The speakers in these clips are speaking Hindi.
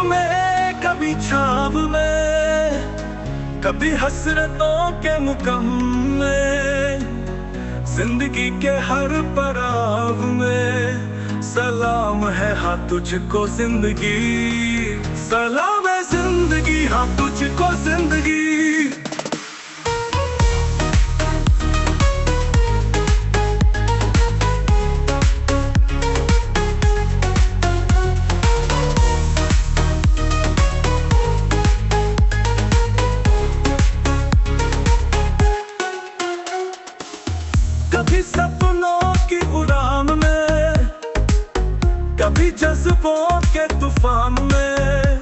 में, कभी छाव में, कभी हसरतों के मुकम में, जिंदगी के हर पड़ाव में सलाम है हाँ तुझको जिंदगी, सलाम है जिंदगी हाँ तुझको जिंदगी। कभी सपनों की उड़ान में, कभी जज्बों के तूफान में,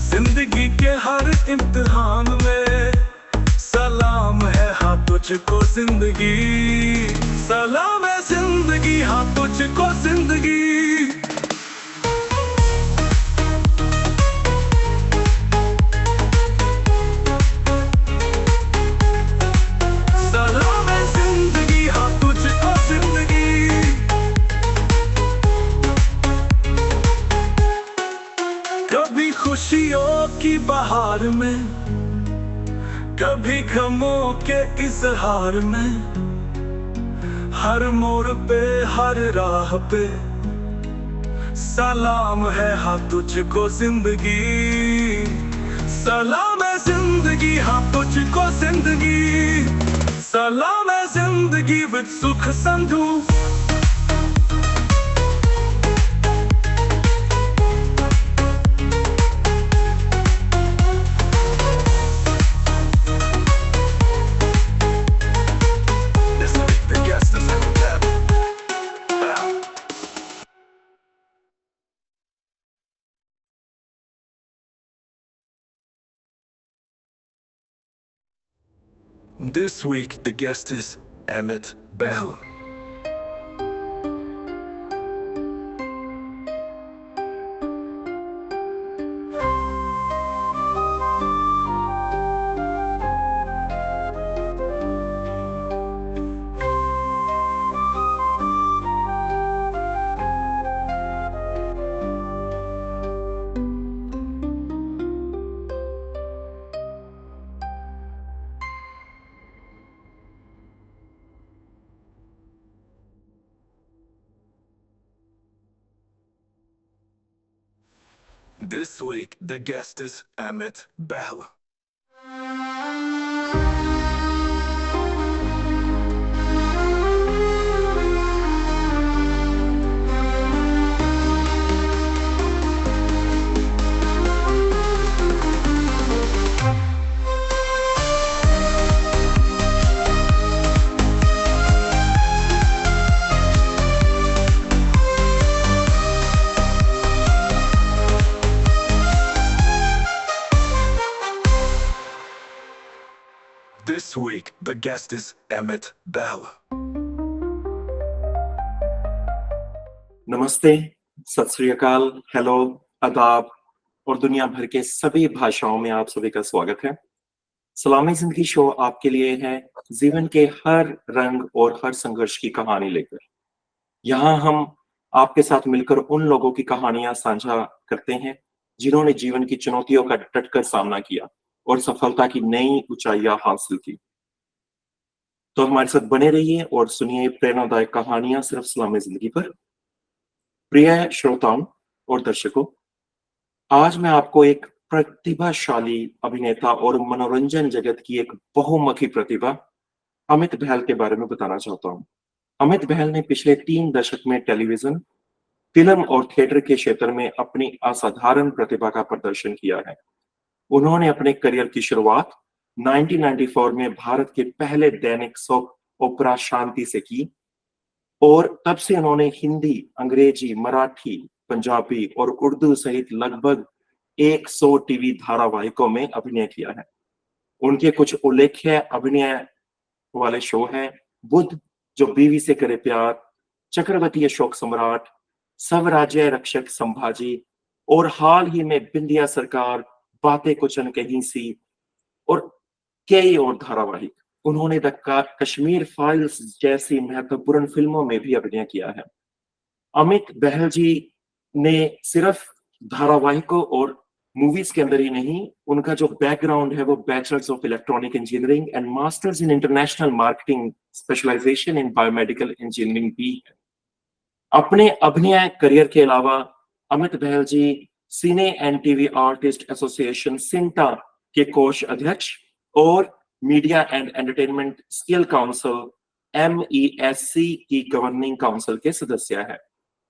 जिंदगी के हर इम्तिहान में सलाम है हाँ तुझको जिंदगी, सलाम है जिंदगी हाँ तुझको जिंदगी। कभी खुशियों की बहार में, कभी गमों के इजहार में, हर मोड़ पे हर राह पे सलाम है हाँ तुझको जिंदगी, सलाम है जिंदगी हाँ तुझको जिंदगी, सलाम है जिंदगी विद सुख Sandhu. This week the guest is Emmett Bell. This week the guest is Emmett Bell. This week the guest is Emmett Bell. नमस्ते, सत श्री अकाल, हेलो, आदाब और दुनिया भर के सभी भाषाओं में आप सभी का स्वागत है। सलामी जिंदगी शो आपके लिए है जीवन के हर रंग और हर संघर्ष की कहानी लेकर। यहाँ हम आपके साथ मिलकर उन लोगों की कहानियां साझा करते हैं जिन्होंने जीवन की चुनौतियों का डटकर सामना किया और सफलता की नई ऊंचाइयां हासिल की। तो हमारे साथ बने रहिए और सुनिए प्रेरणादायक कहानियां सिर्फ सलामी जिंदगी पर। प्रिय श्रोताओं और दर्शकों, आज मैं आपको एक प्रतिभाशाली अभिनेता और मनोरंजन जगत की एक बहुमुखी प्रतिभा अमित बहल के बारे में बताना चाहता हूं। अमित बहल ने पिछले 3 दशक में टेलीविजन, फिल्म और थिएटर के क्षेत्र में अपनी असाधारण प्रतिभा का प्रदर्शन किया है। उन्होंने अपने करियर की शुरुआत 1994 में भारत के पहले दैनिक सोप ओपरा शांति से की और तब से उन्होंने हिंदी, अंग्रेजी, मराठी, पंजाबी और उर्दू सहित लगभग 100 टीवी धारावाहिकों में अभिनय किया है। उनके कुछ उल्लेख्य अभिनय वाले शो हैं बुद्ध, जो बीवी से करे प्यार, चक्रवर्ती अशोक सम्राट, स्वराज्य रक्षक संभाजी और हाल ही में बिंदिया सरकार, बातें कुछ कहीं सी और कई और धारावाहिक। उन्होंने द कश्मीर फाइल्स जैसी महत्वपूर्ण फिल्मों में भी अभिनय किया है। अमित बहल जी ने सिर्फ धारावाहिकों और मूवीज के अंदर ही नहीं, उनका जो बैकग्राउंड है वो bachelors of electronic engineering and masters in international marketing, specialization in biomedical engineering भी है। अपने अभिनय करियर के अलावा Amit Bahl ji cine and TV artist association CINTAA के कोष अध्यक्ष और media and entertainment skill council MESC की गवर्निंग काउंसिल के सदस्य है।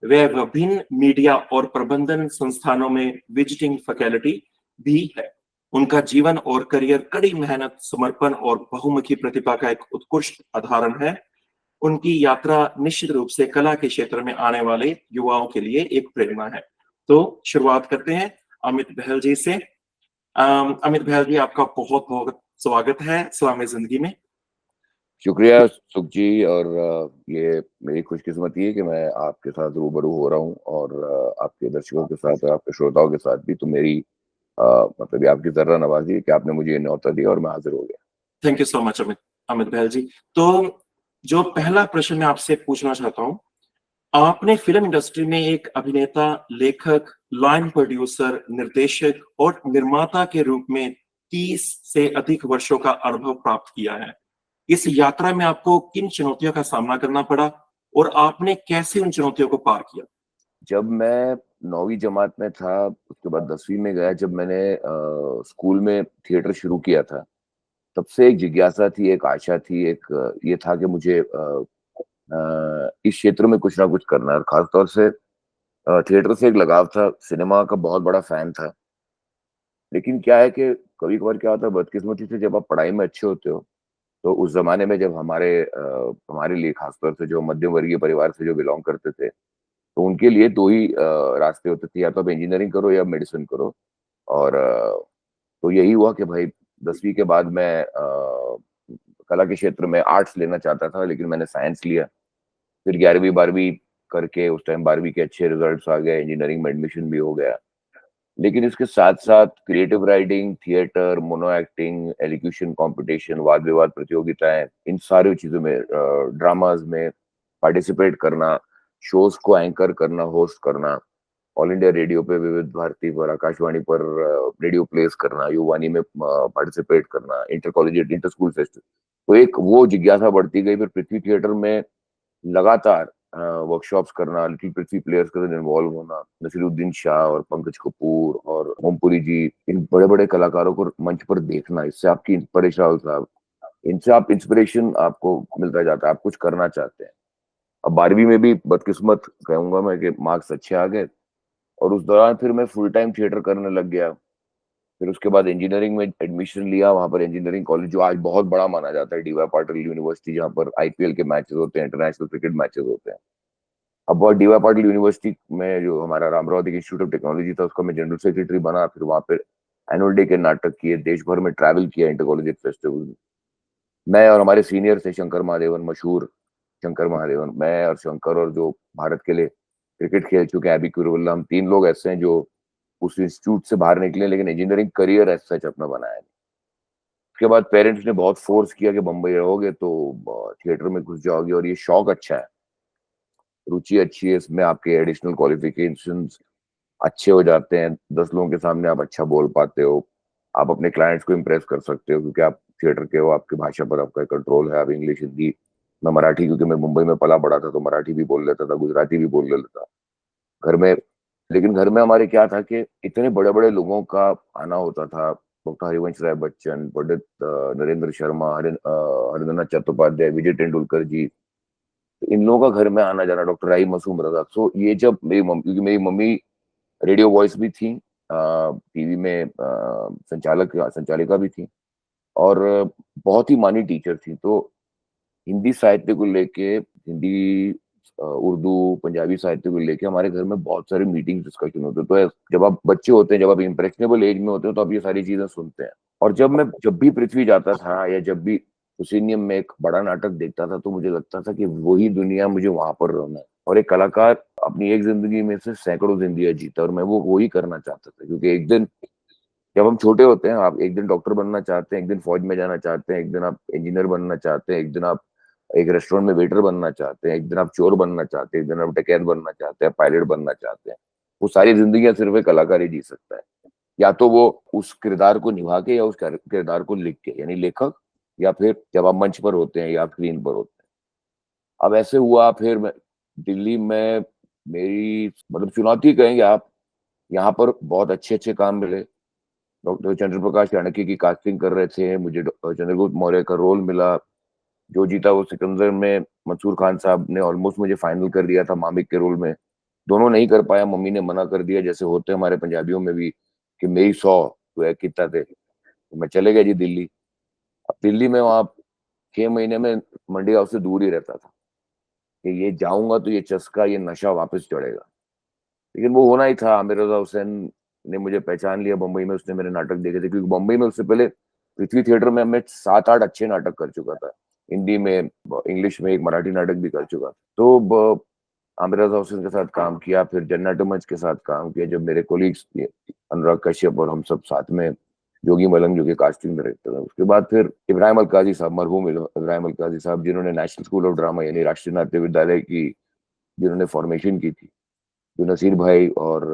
वे विभिन्न मीडिया और प्रबंधन संस्थानों में विजिटिंग फैकल्टी भी है। उनका जीवन और करियर कड़ी मेहनत, समर्पण और बहुमुखी प्रतिभा का एक उत्कृष्ट उदाहरण है। उनकी यात्रा निश्चित रूप से कला के क्षेत्र में आने वाले युवाओं के लिए एक प्रेरणा है। तो शुरुआत करते हैं अमित बहल जी से। अमित बहल जी, आपका बहुत बहुत स्वागत है सलामी जिंदगी में। शुक्रिया सुख जी। और ये मेरी खुशकिस्मती है कि मैं आपके साथ रूबरू हो रहा हूँ और आपके दर्शकों के साथ और आपके श्रोताओं के साथ भी। तो मेरी मतलब ये आपकी जर्रा नवाजी है कि आपने मुझे ये न्योता दिया और मैं हाजिर हो गया। Thank you so much Amit Bahl ji. तो जो पहला प्रश्न मैं आपसे पूछना चाहता हूँ, आपने फिल्म इंडस्ट्री में एक अभिनेता, लेखक, लाइन प्रोड्यूसर, निर्देशक और निर्माता के रूप में 30 से अधिक वर्षों का अनुभव प्राप्त किया है। इस यात्रा में आपको किन चुनौतियों का सामना करना पड़ा और आपने कैसे उन चुनौतियों को पार किया? जब मैं 9वीं जमात में था, उसके बाद 10वीं में गया, जब मैंने स्कूल में थिएटर शुरू किया था, तब से एक जिज्ञासा थी, एक आशा थी, एक ये था कि मुझे इस क्षेत्र में कुछ ना कुछ करना है। और खासतौर से थिएटर से एक लगाव था, सिनेमा का बहुत बड़ा फैन था। लेकिन क्या है कि कभी कभार क्या होता है, बदकिस्मती से जब आप पढ़ाई में अच्छे होते हो, तो उस जमाने में जब हमारे लिए खासतौर से जो मध्यम वर्गीय परिवार से जो बिलोंग करते थे, तो उनके लिए दो ही रास्ते होते थे, या तो आप इंजीनियरिंग करो या मेडिसिन करो। और तो यही हुआ कि भाई 10वीं के बाद मैं कला के क्षेत्र में आर्ट्स लेना चाहता था, लेकिन मैंने साइंस लिया। फिर 11वीं 12वीं करके, उस टाइम 12वीं के अच्छे रिजल्ट्स आ गए, इंजीनियरिंग में एडमिशन भी हो गया। लेकिन इसके साथ साथ creative writing, theatre, mono acting, elocution competition, वाद विवाद प्रतियोगिताएं, इन सारी चीजों में, ड्रामाज में पार्टिसिपेट करना, शोज को एंकर करना, होस्ट करना, ऑल इंडिया रेडियो पे, विविध भारती पर, आकाशवाणी पर रेडियो प्लेस करना, युवानी में पार्टिसिपेट करना, inter collegiate, inter school fest. तो एक वो जिज्ञासा बढ़ती गई। फिर पृथ्वी थिएटर में लगातार वर्कशॉप्स करना, लिटिल पृथ्वी प्लेयर्स के साथ इन्वॉल्व होना, नसीरुद्दीन शाह और पंकज कपूर और ओमपुरी जी, इन बड़े बड़े कलाकारों को मंच पर देखना, इससे आपकी परेश रावल साहब, इनसे आप इंस्पिरेशन आपको मिलता जाता है, आप कुछ करना चाहते हैं। अब 12वीं में भी बदकिस्मत कहूंगा मैं कि मार्क्स अच्छे आ गए, और उस दौरान फिर मैं फुल टाइम थिएटर करने लग गया। फिर उसके बाद इंजीनियरिंग में एडमिशन लिया, वहां पर इंजीनियरिंग कॉलेज जो आज बहुत बड़ा माना जाता है, डीवाई पाटिल यूनिवर्सिटी, जहाँ पर IPL के मैचेस होते हैं, इंटरनेशनल क्रिकेट मैचेस होते हैं। अब बहुत डीवाई पाटिल यूनिवर्सिटी में जो हमारा रामराव इंस्टीट्यूट ऑफ टेक्नोलॉजी था, उसका मैं जनरल सेक्रेटरी बना। फिर वहां पर एनुअल डे के नाटक किए, देश भर में ट्रैवल किया इंटर कॉलेज फेस्टिवल में। मैं और हमारे सीनियर थे शंकर महादेवन, मशहूर शंकर महादेवन, मैं और शंकर, और जो भारत के लिए क्रिकेट खेल चुके हैं अभी कुरुवल्ला, हम 3 लोग ऐसे हैं जो उस इंस्टीट्यूट से बाहर निकले, लेकिन इंजीनियरिंग करियर ऐसा सच अपना बनाया नहीं। उसके बाद पेरेंट्स ने बहुत फोर्स किया कि बम्बई रहोगे तो थिएटर में घुस जाओगे, और ये शौक अच्छा है, रुचि अच्छी है, इसमें आपके एडिशनल क्वालिफिकेशंस अच्छे हो जाते हैं, 10 लोगों के सामने आप अच्छा बोल पाते हो, आप अपने क्लाइंट्स को इम्प्रेस कर सकते हो, क्योंकि आप थिएटर के हो, आपकी भाषा पर आपका कंट्रोल है, आप इंग्लिश, हिंदी, मैं मराठी, क्योंकि मैं मुंबई में पला बड़ा था तो मराठी भी बोल लेता था, गुजराती भी बोल लेता था घर में। लेकिन घर में हमारे क्या था कि इतने बड़े बड़े लोगों का आना होता था, डॉक्टर हरिवंश राय बच्चन, पंडित नरेंद्र शर्मा, हरिंद्रनाथ चट्टोपाध्याय, विजय तेंदुलकर जी, तो इन लोगों का घर में आना जाना, डॉक्टर राही मासूम रजा। सो ये जब मेरी मम्मी, क्योंकि मेरी मम्मी रेडियो वॉइस भी थी, टीवी में संचालिका भी थी, और बहुत ही मानी टीचर थी। तो हिंदी साहित्य को लेके, हिंदी, उर्दू, पंजाबी साहित्य को लेके हमारे घर में बहुत सारी मीटिंग डिस्कशन होते। तो जब आप बच्चे होते हैं, जब आप इम्प्रेशनेबल एज में होते हो, तो आप ये सारी चीजें सुनते हैं। और जब भी पृथ्वी जाता था, या जब भी प्रोसिनियम में एक बड़ा नाटक देखता था, तो मुझे लगता था कि वही दुनिया, मुझे वहां पर रहना है। और एक कलाकार अपनी एक जिंदगी में से सैकड़ों जिंदगियां जीता, और मैं वो ही करना चाहता था। क्योंकि एक दिन जब हम छोटे होते हैं, आप एक दिन डॉक्टर बनना चाहते हैं, एक दिन फौज में जाना चाहते हैं, एक दिन आप इंजीनियर बनना चाहते हैं, एक दिन आप एक रेस्टोरेंट में वेटर बनना चाहते हैं, एक दिन आप चोर बनना चाहते हैं, एक दिन आप डकैत बनना चाहते हैं, पायलट बनना चाहते हैं। वो सारी जिंदगी सिर्फ एक कलाकार ही जी सकता है, या तो वो उस किरदार को निभा के या उस किरदार को लिख के, यानी लेखक, या फिर जब आप मंच पर होते हैं या स्क्रीन पर होते हैं। अब ऐसे हुआ, फिर मैं दिल्ली में, मेरी मतलब चुनौती कहेंगे आप, यहाँ पर बहुत अच्छे-अच्छे काम मिले। डॉक्टर चंद्रप्रकाश चाणक्य की कास्टिंग कर रहे थे, मुझे चंद्रगुप्त मौर्य का रोल मिला। जो जीता वो सिकंदर में मंसूर खान साहब ने ऑलमोस्ट मुझे फाइनल कर दिया था मामिक के रोल में। दोनों नहीं कर पाया, मम्मी ने मना कर दिया, जैसे होते हैं हमारे पंजाबियों में भी कि मेरी 100 तो है कितना थे। तो मैं चले गया जी दिल्ली। अब दिल्ली में वहाँ 6 महीने में मंडी हाउस से दूर ही रहता था कि ये जाऊँगा तो ये चस्का, ये नशा वापस चढ़ेगा। लेकिन वो होना ही था। आमिर रज़ा हुसैन ने मुझे पहचान लिया बम्बई में, उसने मेरे नाटक देखे थे, क्योंकि बम्बई में उससे पहले पृथ्वी थिएटर में मैं 7-8 अच्छे नाटक कर चुका था। हिंदी में, इंग्लिश में एक मराठी नाटक भी कर चुका। तो आमिर रज़ा हुसैन के साथ काम किया, फिर जन्नत मंच के साथ काम किया, जब मेरे कोलीग्स थे अनुराग कश्यप और हम सब साथ में, जोगी मलंग जो कि कास्टिंग डायरेक्टर है। उसके बाद फिर इब्राहिम अलकाजी साहब, मरहूम इब्राहिम अलकाजी साहब, जिन्होंने नेशनल स्कूल ऑफ ड्रामा यानी राष्ट्रीय नाट्य विद्यालय की जिन्होंने फॉर्मेशन की थी, जो नसीर भाई और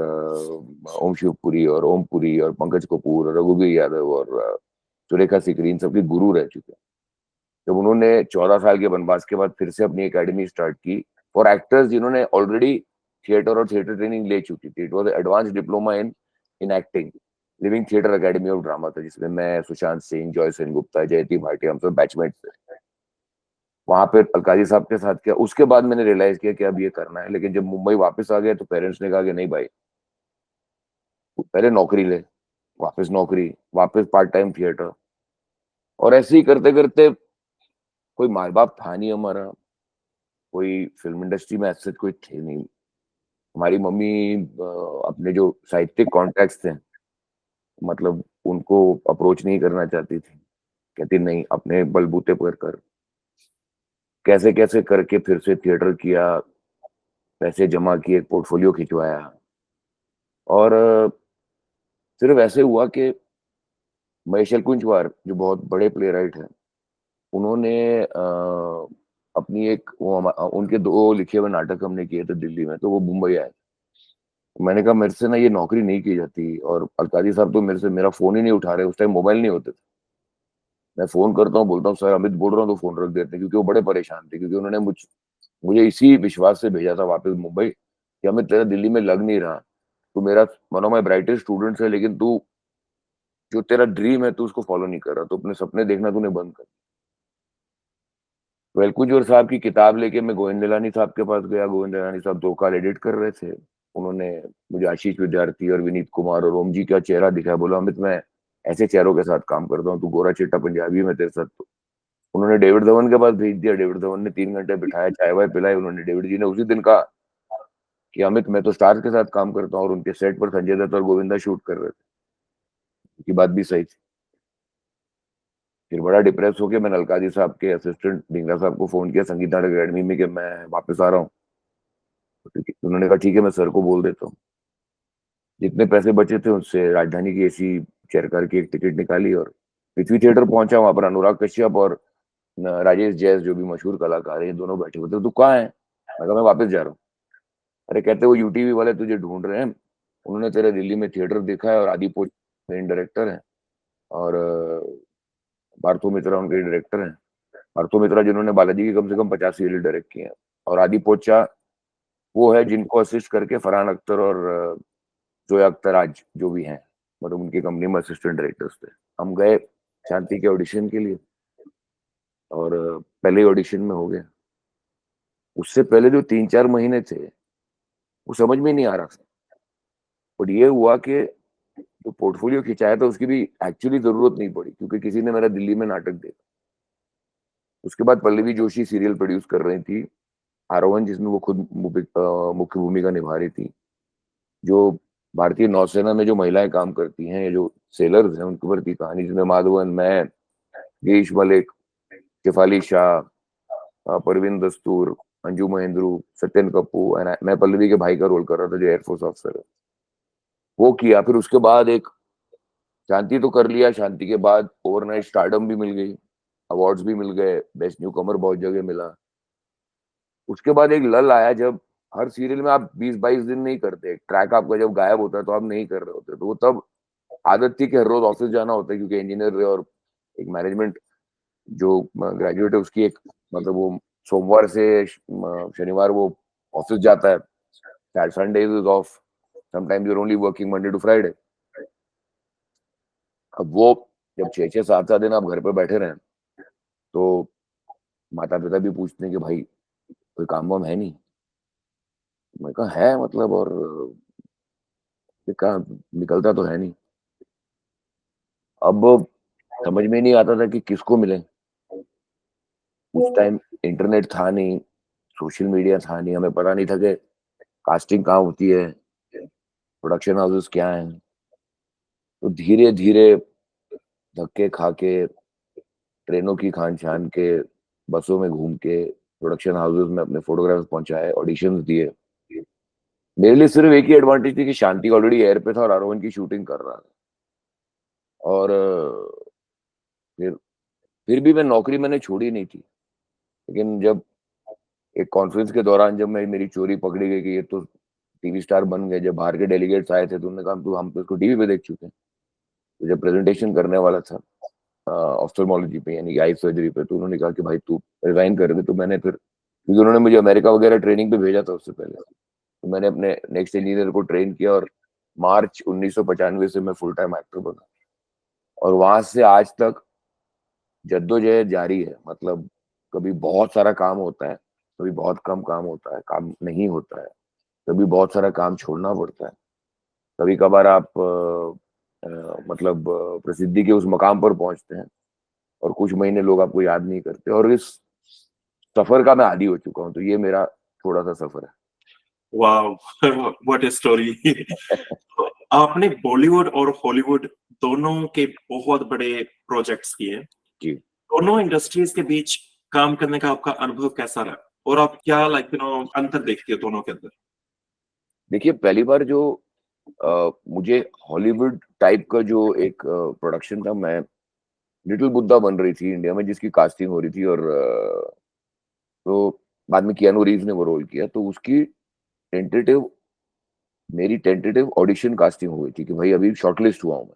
ओम शिवपुरी और ओमपुरी और पंकज कपूर और रघुवीर यादव और सुरेखा सिकरी, इन सबके गुरु रह चुके हैं। जब उन्होंने 14 साल के वनवास के बाद फिर से अपनी एकेडमी स्टार्ट की फॉर एक्टर्स जिन्होंने ऑलरेडी थिएटर और थिएटर ट्रेनिंग ले चुकी थी, it was advance diploma in acting, living theatre academy of drama था, जिसमें मैं, सुशांत सिंह, जॉय सेनगुप्ता, जयती भाटिया, हम सब बैचमेट्स थे। वहां पे अलकाजी साहब के साथ किया। उसके बाद मैंने रियलाइज किया कि अब ये करना है। लेकिन जब मुंबई वापस आ गया तो पेरेंट्स ने कहा कि नहीं भाई, पहले नौकरी ले, वापस नौकरी, वापस पार्ट टाइम थिएटर, और ऐसे ही करते करते, कोई माँ बाप था नहीं हमारा, कोई फिल्म इंडस्ट्री में ऐसे कोई थे नहीं। हमारी मम्मी अपने जो साहित्यिक कॉन्टैक्ट्स थे, मतलब उनको अप्रोच नहीं करना चाहती थी, कहती नहीं, अपने बलबूते पर कर। कैसे कैसे करके फिर से थिएटर किया, पैसे जमा किए, पोर्टफोलियो खिंचवाया, और सिर्फ ऐसे हुआ कि महेश कुंजवार जो बहुत बड़े प्ले राइट हैं, उन्होंने अपनी एक उनके 2 लिखे हुए नाटक हमने किए थे दिल्ली में, तो वो मुंबई आए। मैंने कहा मेरे से ना ये नौकरी नहीं की जाती, और अलकाजी साहब तो मेरे से मेरा फोन ही नहीं उठा रहे, उस टाइम मोबाइल नहीं होते थे। मैं फोन करता हूँ, बोलता हूँ सर अमित बोल रहा हूँ, तो फोन रख देते हैं, क्योंकि वो बड़े परेशान थे, क्योंकि उन्होंने मुझे इसी विश्वास से भेजा था वापस मुंबई कि अमित तेरा दिल्ली में लग नहीं रहा, तू मेरा one of my brightest students है, लेकिन तू जो तेरा ड्रीम है तू उसको फॉलो नहीं कर रहा, तो अपने सपने देखना तूने बंद कर। वेलकुंजवर साहब की किताब लेके मैं गोविंद निलानी साहब के पास गया। गोविंद निलानी साहब 2 काल एडिट कर रहे थे। उन्होंने मुझे आशीष विद्यार्थी और विनीत कुमार और ओम जी का चेहरा दिखाया, बोला अमित मैं ऐसे चेहरों के साथ काम करता हूँ, तू गोरा चिट्टा पंजाबी में तेरे साथ। तो उन्होंने डेविड धवन के पास भेज दिया। डेविड धवन ने 3 घंटे बिठाया, चाय वाय पिलाई। उन्होंने, डेविड जी ने उसी दिन कहा कि अमित मैं तो स्टार्स के साथ काम करता हूँ, और उनके सेट पर संजय दत्त और गोविंदा शूट कर रहे थे। उनकी बात भी सही थी। फिर बड़ा डिप्रेस होकर मैंने अलकाजी साहब के असिस्टेंट ढींगरा साहब को फोन किया संगीत नाटक अकेडमी में कि मैं वापस आ रहा हूँ। तो उन्होंने कहा ठीक है, मैं सर को बोल देता हूँ। जितने पैसे बचे थे उससे राजधानी की एसी चेयर कार की एक टिकट निकाली और पृथ्वी थिएटर पहुंचा। वहां पर अनुराग कश्यप और राजेश जैस जो भी मशहूर कलाकार हैं, दोनों बैठे हुए थे। तू कहाँ है? मैं कहा मैं वापस जा रहा हूँ। अरे कहते वो यूटीवी वाले तुझे ढूंढ रहे हैं, उन्होंने तेरे दिल्ली में थिएटर देखा है, और आदिपुर मेन डायरेक्टर है, और पार्थो मित्रा उनके डायरेक्टर हैं। पार्थो मित्रा जिन्होंने बालाजी की कम से कम 50 सीरियल डायरेक्ट किए हैं, और आदि पोचा वो है जिनको असिस्ट करके फरहान अख्तर और जोया अख्तर आज जो भी हैं, मतलब उनकी कंपनी में असिस्टेंट डायरेक्टर्स थे। हम गए शांति के ऑडिशन के लिए, और पहले ऑडिशन में हो गया। उससे पहले जो 3-4 महीने थे वो समझ में नहीं आ रहा था। और ये हुआ कि जो पोर्टफोलियो खिंचाया था उसकी भी एक्चुअली जरूरत नहीं पड़ी, क्योंकि किसी ने मेरा दिल्ली में नाटक देखा। उसके बाद पल्लवी जोशी सीरियल प्रोड्यूस कर रही थी आरोहन, जिसमें वो खुद मुख्य भूमिका निभा रही थी। जो भारतीय नौसेना में जो महिलाएं काम करती हैं, जो सेलर्स हैं, उनके ऊपर की कहानी, जिसमें माधवन, मैं, गिरीश मलिक, शेफाली शाह, परवीन दस्तूर, अंजू महेंद्रू, सत्यन कपूर, मैं पल्लवी के भाई का रोल कर रहा था जो एयरफोर्स ऑफिसर है, वो किया। फिर उसके बाद एक शांति तो कर लिया। शांति के बाद ओवरनाइट स्टारडम भी मिल गई, अवार्ड्स भी मिल गए, बेस्ट न्यू कमर बहुत जगह मिला। उसके बाद एक लल आया जब हर सीरियल में आप 20-22 दिन नहीं करते, ट्रैक आपका जब गायब होता है तो आप नहीं कर रहे होते, तो वो तब आदत थी कि हर रोज ऑफिस जाना होता है, क्योंकि इंजीनियर और एक मैनेजमेंट जो ग्रेजुएट है उसकी एक मतलब वो सोमवार से शनिवार वो ऑफिस जाता है, Sunday is off, sometimes you are only working Monday to Friday. अब वो जब 6-6 7-7 दिन आप घर पे बैठे रहे तो माता पिता भी पूछते हैं कि भाई कोई काम वाम है नहीं। मैं कहा है मतलब, और ये कहा निकलता तो है नहीं। अब समझ में नहीं आता था कि किसको मिले। उस टाइम इंटरनेट था नहीं, सोशल मीडिया था नहीं, हमें पता नहीं था कि कास्टिंग कहाँ होती है, प्रोडक्शन हाउसेस क्या हैं। तो धीरे धीरे धक्के खा के, ट्रेनों की खान छान के, बसों में घूम के, प्रोडक्शन हाउसेस में अपने फोटोग्राफ्स पहुंचाए, ऑडिशंस दिए। मेरे लिए सिर्फ एक ही एडवांटेज थी कि शांति ऑलरेडी एयर पे था और आरोहन की शूटिंग कर रहा था। और फिर फिर भी मैं नौकरी मैंने छोड़ी नहीं थी। लेकिन जब एक कॉन्फ्रेंस के दौरान जब मेरी चोरी पकड़ी गई कि ये तो टीवी स्टार बन गए, जब बाहर के डेलीगेट्स आए थे तो उन्होंने कहा तू हम तो इसको टीवी पे देख चुके हैं। तो जब प्रेजेंटेशन करने वाला था ऑफ्थल्मोलॉजी पे यानी आई सर्जरी पे, तो उन्होंने कहा कि भाई तू रिजाइन कर दे। तो मैंने फिर, क्योंकि उन्होंने मुझे अमेरिका वगैरह ट्रेनिंग पे भेजा था उससे पहले, तो मैंने अपने नेक्स्ट इंजीनियर को ट्रेन किया और मार्च 1995 से मैं फुल टाइम एक्टर बना। और वहां से आज तक जद्दोजहद जारी है। मतलब कभी बहुत सारा काम होता है, कभी बहुत कम काम होता है, काम नहीं होता है, कभी बहुत सारा काम छोड़ना पड़ता है, कभी कभार आप मतलब प्रसिद्धि के उस मकाम पर पहुंचते हैं और कुछ महीने लोग आपको याद नहीं करते। और इस सफर का मैं आदी हो चुका हूँ, तो ये मेरा थोड़ा सा सफर है। Wow, what a story. आपने बॉलीवुड और हॉलीवुड दोनों के बहुत बड़े प्रोजेक्ट्स किए। जी दोनों इंडस्ट्रीज के बीच काम करने का आपका अनुभव कैसा रहा, और आप क्या अंतर देखते हो दोनों के अंदर? देखिए, पहली बार जो मुझे हॉलीवुड टाइप का जो एक प्रोडक्शन था, मैं लिटिल बुद्धा बन रही थी इंडिया में जिसकी कास्टिंग हो रही थी, और तो बाद में कियानू रीव्स ने वो रोल किया, तो उसकी टेंटेटिव मेरी टेंटेटिव ऑडिशन कास्टिंग हुई थी कि भाई अभी शॉर्टलिस्ट हुआ हूं मैं।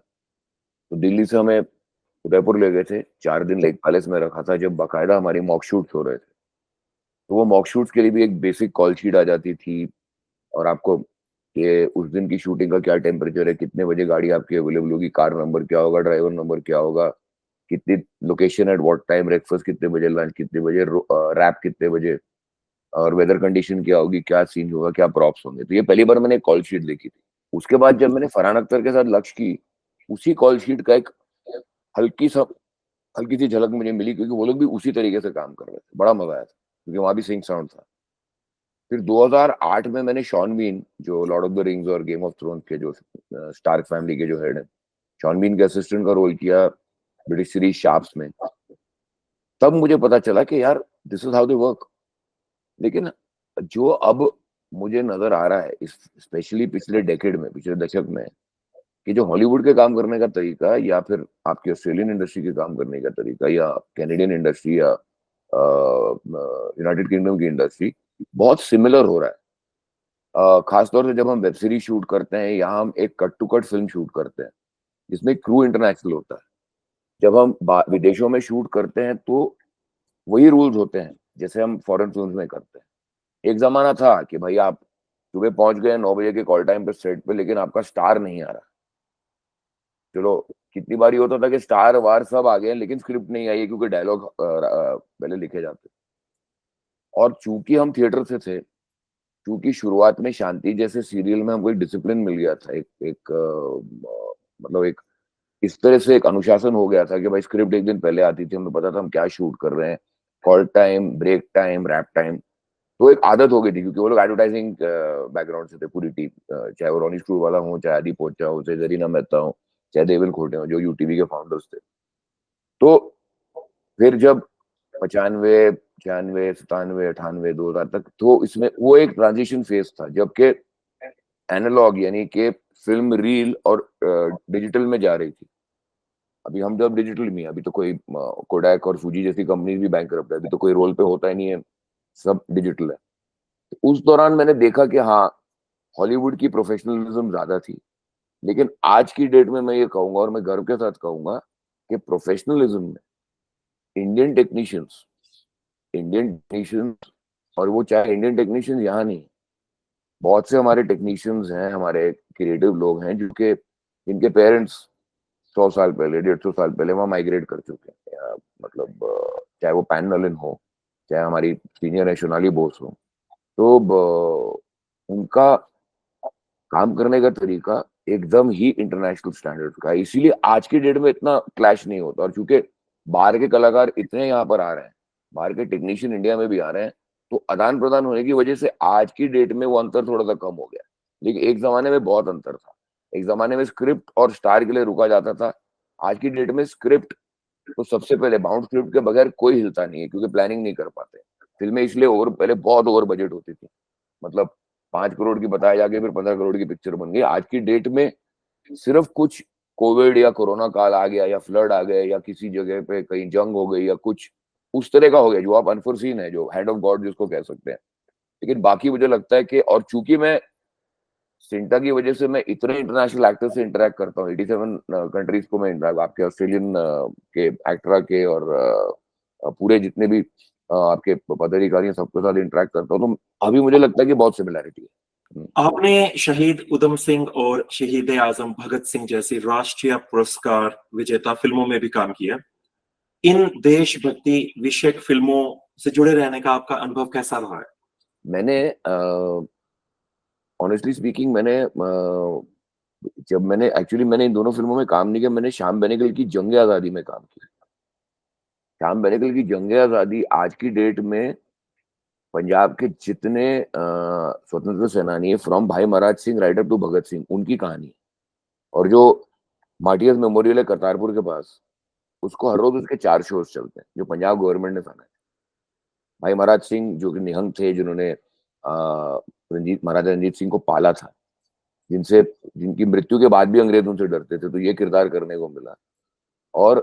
तो दिल्ली से हमें उदयपुर ले गए थे, 4 दिन लेक पैलेस में रखा था जब बाकायदा हमारी मॉक शूट्स हो रहे थे। तो वो मॉक शूट्स के लिए भी एक बेसिक कॉल शीट आ जाती थी, और आपको ये उस दिन की शूटिंग का क्या टेम्परेचर है, कितने बजे गाड़ी आपकी अवेलेबल होगी, कार नंबर क्या होगा, ड्राइवर नंबर क्या होगा, कितनी location at what time, breakfast कितने बजे, लंच कितने बजे, रैप कितने बजे, और वेदर कंडीशन क्या होगी, क्या सीन होगा, क्या प्रॉप्स होंगे। तो ये पहली बार मैंने कॉल शीट देखी थी। उसके बाद जब मैंने फरहान अख्तर के साथ लक्ष्य की, उसी कॉल शीट का एक हल्की सा हल्की सी झलक मुझे मिली, क्योंकि वो लोग भी उसी तरीके से काम कर रहे थे। बड़ा मजा आया था, क्योंकि वहां भी सिंक साउंड था। फिर 2008 में मैंने शॉन बीन, जो लॉर्ड ऑफ द रिंग्स और गेम ऑफ थ्रोन्स के जो स्टार्क फैमिली के जो हेड है, शॉन बीन के असिस्टेंट का रोल किया ब्रिटिश सीरीज शार्प्स में। तब मुझे पता चला कि यार this is how they work. लेकिन जो अब मुझे नजर आ रहा है, स्पेशली पिछले डेकेड में, पिछले दशक में, कि जो हॉलीवुड के काम करने का तरीका, या फिर आपकी ऑस्ट्रेलियन इंडस्ट्री के काम करने का तरीका, या कैनेडियन इंडस्ट्री, या यूनाइटेड किंगडम की इंडस्ट्री, बहुत सिमिलर हो रहा है। खासतौर से जब हम वेब सीरीज शूट करते हैं, या हम एक cut to cut film shoot करते हैं जिसमें क्रू इंटरनेशनल होता है। जब हम विदेशों में शूट करते हैं तो वही रूल्स होते हैं जैसे हम फॉरेन फिल्म में करते हैं। एक जमाना था कि भाई आप सुबह पहुंच गए 9 बजे के कॉल टाइम पे सेट पे, लेकिन आपका स्टार नहीं आ रहा। चलो, कितनी बार ये होता था कि स्टार वार सब आ गए लेकिन स्क्रिप्ट नहीं आई है, क्योंकि डायलॉग पहले लिखे जाते। और चूंकि हम थिएटर से थे, क्योंकि शुरुआत में शांति जैसे सीरियल में हमको एक डिसिप्लिन मिल गया था, एक मतलब एक इस तरह से एक अनुशासन हो गया था कि भाई स्क्रिप्ट एक दिन पहले आती थी, हमें पता था हम क्या शूट कर रहे हैं, call time, break time, wrap time. तो एक आदत हो गई थी, क्योंकि वो लोग एडवर्टाइजिंग बैकग्राउंड से थे पूरी टीम, चाहे वो रोनी स्क्रू वाला हो, चाहे आदि पोचा हो, चाहे जरीना मेहता हो, चाहे देवेन खोटे हो, जो यूटीवी के फाउंडर्स थे। तो फिर जब 95, 96, 97, 98, 2000 तक, तो इसमें वो एक ट्रांजिशन फेज था जबकि एनालॉग यानी कि फिल्म रील और डिजिटल में जा रही थी। अभी हम जब डिजिटल में, अभी तो कोई कोडैक और फूजी जैसी कंपनी भी बैंकरप्ट है, अभी तो कोई रोल पे होता ही नहीं है, सब डिजिटल है। उस दौरान मैंने देखा कि हाँ, हॉलीवुड की प्रोफेशनलिज्म ज्यादा थी। लेकिन आज की डेट में मैं ये कहूंगा, और मैं गर्व के साथ कहूंगा, कि प्रोफेशनलिज्म में इंडियन टेक्नीशियंस इंडियन टेक्नीशियंस और वो चाहे इंडियन टेक्नीशियंस यहाँ नहीं, बहुत से हमारे टेक्नीशियंस हैं, हमारे क्रिएटिव लोग हैं जिनके जिनके पेरेंट्स 100 साल पहले, 150 साल पहले वहां माइग्रेट कर चुके हैं, या मतलब चाहे वो पैन नलिन हो, चाहे हमारी सीनियर है सोनाली बोस हो, तो उनका काम करने का तरीका एकदम ही इंटरनेशनल स्टैंडर्ड का है। इसीलिए आज की डेट में इतना क्लैश नहीं होता। और चूंकि बाहर के कलाकार इतने यहाँ पर आ रहे हैं, बाहर के टेक्नीशियन इंडिया में भी आ रहे हैं, तो आदान प्रदान होने की वजह से आज की डेट में वो अंतर थोड़ा सा कम हो गया। लेकिन एक जमाने में बहुत अंतर था। एक जमाने में स्क्रिप्ट और स्टार के लिए रुका जाता था। आज की डेट में स्क्रिप्ट तो सबसे पहले बाउंड स्क्रिप्ट के बगैर कोई हिलता नहीं है, क्योंकि प्लानिंग नहीं कर पाते। फिल्में इसलिए ओवर, पहले बहुत ओवर बजट होती थी, मतलब 5 करोड़ की बताया जाके फिर 15 करोड़ की पिक्चर बन गई। आज की डेट में सिर्फ कुछ कोविड या कोरोना काल आ गया, या फ्लड आ गए, या किसी जगह पे कहीं जंग हो गई, या कुछ उस तरह का हो गया जो आप अनफोर्सीन है, जो हैंड ऑफ गॉड जिसको कह सकते हैं। लेकिन बाकी मुझे लगता है कि, और चूंकि मैं सिंटा की वजह से मैं इतने इंटरनेशनल एक्टर से इंटरेक्ट करता हूँ, 87 कंट्रीज को मैं इंटरेक्ट, आपके ऑस्ट्रेलियन के एक्टर के और पूरे जितने भी आपके पदाधिकारी हैं सबके साथ इंटरेक्ट करता हूँ, तो अभी मुझे लगता है कि बहुत सिमिलैरिटी है। आपने शहीद उधम सिंह और शहीद आजम भगत सिंह जैसी राष्ट्रीय पुरस्कार विजेता फिल्मों में भी काम किया। इन देशभक्ति विषयक फिल्मों से जुड़े रहने का आपका अनुभव कैसा रहा है? मैंने ऑनेस्टली स्पीकिंग, मैंने इन दोनों फिल्मों में काम नहीं किया। मैंने श्याम बेनेगल की जंग आजादी में काम किया। श्याम बेनेगल की जंग आजादी आज की डेट में पंजाब के जितने स्वतंत्रता सेनानी है, फ्रॉम भाई महाराज Singh right up to Bhagat Singh, उनकी कहानी। और जो मार्टियर्स मेमोरियल है करतारपुर के पास, उसको हर रोज उसके 4 शोज चलते हैं जो पंजाब गवर्नमेंट ने बनाए। भाई महाराज सिंह जो कि निहंग थे, जिन्होंने महाराजा रंजीत सिंह को पाला था, जिनकी मृत्यु के बाद भी अंग्रेज उनसे डरते थे, तो ये किरदार करने को मिला। और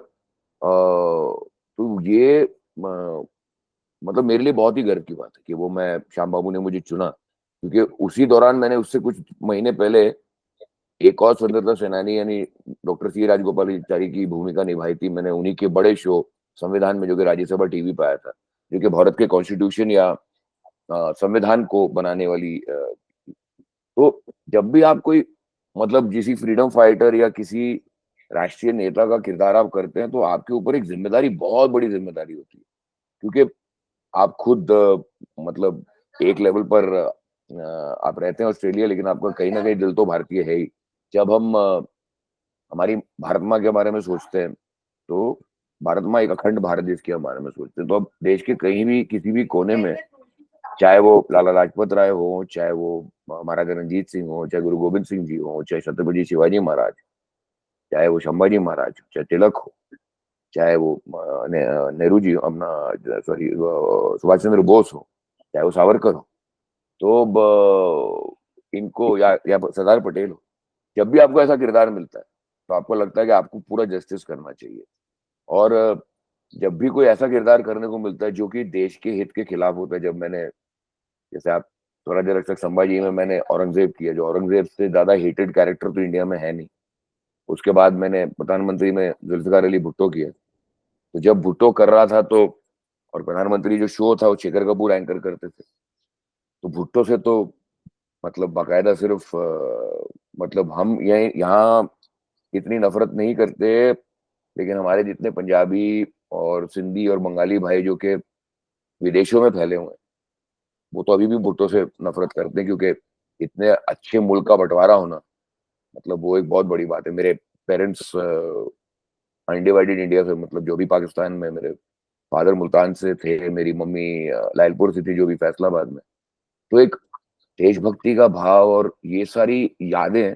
तो ये मतलब मेरे लिए बहुत ही गर्व की बात है कि वो मैं श्याम बाबू ने मुझे चुना, क्योंकि उसी दौरान मैंने उससे कुछ महीने पहले एक और स्वतंत्रता सेनानी यानी डॉक्टर सी राजगोपालाचारी की भूमिका निभाई थी। मैंने उन्हीं के बड़े शो संविधान में, जो कि राज्यसभा टीवी पे आया था, जो कि भारत के कॉन्स्टिट्यूशन या संविधान को बनाने वाली तो जब भी आप कोई मतलब किसी फ्रीडम फाइटर या किसी राष्ट्रीय नेता का किरदार आप करते हैं, तो आपके ऊपर एक जिम्मेदारी, बहुत बड़ी जिम्मेदारी होती है। क्योंकि आप खुद मतलब एक लेवल पर आप रहते हैं ऑस्ट्रेलिया, लेकिन आपका कहीं ना कहीं दिल तो भारतीय है ही। जब हम हमारी भारत माँ के बारे में सोचते हैं, तो भारत माँ एक अखंड भारत देश के बारे में सोचते हैं, तो अब देश के कहीं भी किसी भी कोने में, चाहे वो लाला लाजपत राय हो, चाहे वो महाराजा रंजीत सिंह हो, चाहे गुरु गोविंद सिंह जी हो, चाहे छत्रपति शिवाजी महाराज, चाहे वो संभाजी महाराज, चाहे तिलक हो, चाहे वो नेहरू जी, अपना सॉरी सुभाष चंद्र बोस हो, चाहे वो सावरकर हो, तो इनको या सरदार पटेल हो, जब भी आपको ऐसा किरदार मिलता है, तो आपको लगता है कि आपको पूरा जस्टिस करना चाहिए। और जब भी कोई ऐसा किरदार करने को मिलता है जो कि देश के हित के खिलाफ होता है, जब मैंने, जैसे आप स्वराज्य रक्षक संभाजी में मैंने औरंगजेब किया, जो औरंगजेब से ज्यादा हेटेड कैरेक्टर तो इंडिया में है नहीं। उसके बाद मैंने प्रधानमंत्री में जुल्फिकार अली भुट्टो किया। तो जब भुट्टो कर रहा था, तो और प्रधानमंत्री जो शो था वो शेखर कपूर एंकर करते थे, तो भुट्टो से तो मतलब बाकायदा सिर्फ मतलब हम यहाँ इतनी नफरत नहीं करते, लेकिन हमारे जितने पंजाबी और सिंधी और बंगाली भाई जो के विदेशों में फैले हुए हैं, वो तो अभी भी भुट्टो से नफरत करते हैं, क्योंकि इतने अच्छे मुल्क का बंटवारा होना, मतलब वो एक बहुत बड़ी बात है। मेरे पेरेंट्स अनडिवाइडेड इंडिया से, मतलब जो भी पाकिस्तान में, मेरे फादर मुल्तान से थे, मेरी मम्मी लायलपुर से थी, जो भी फैसलाबाद में। तो एक देशभक्ति का भाव और ये सारी यादें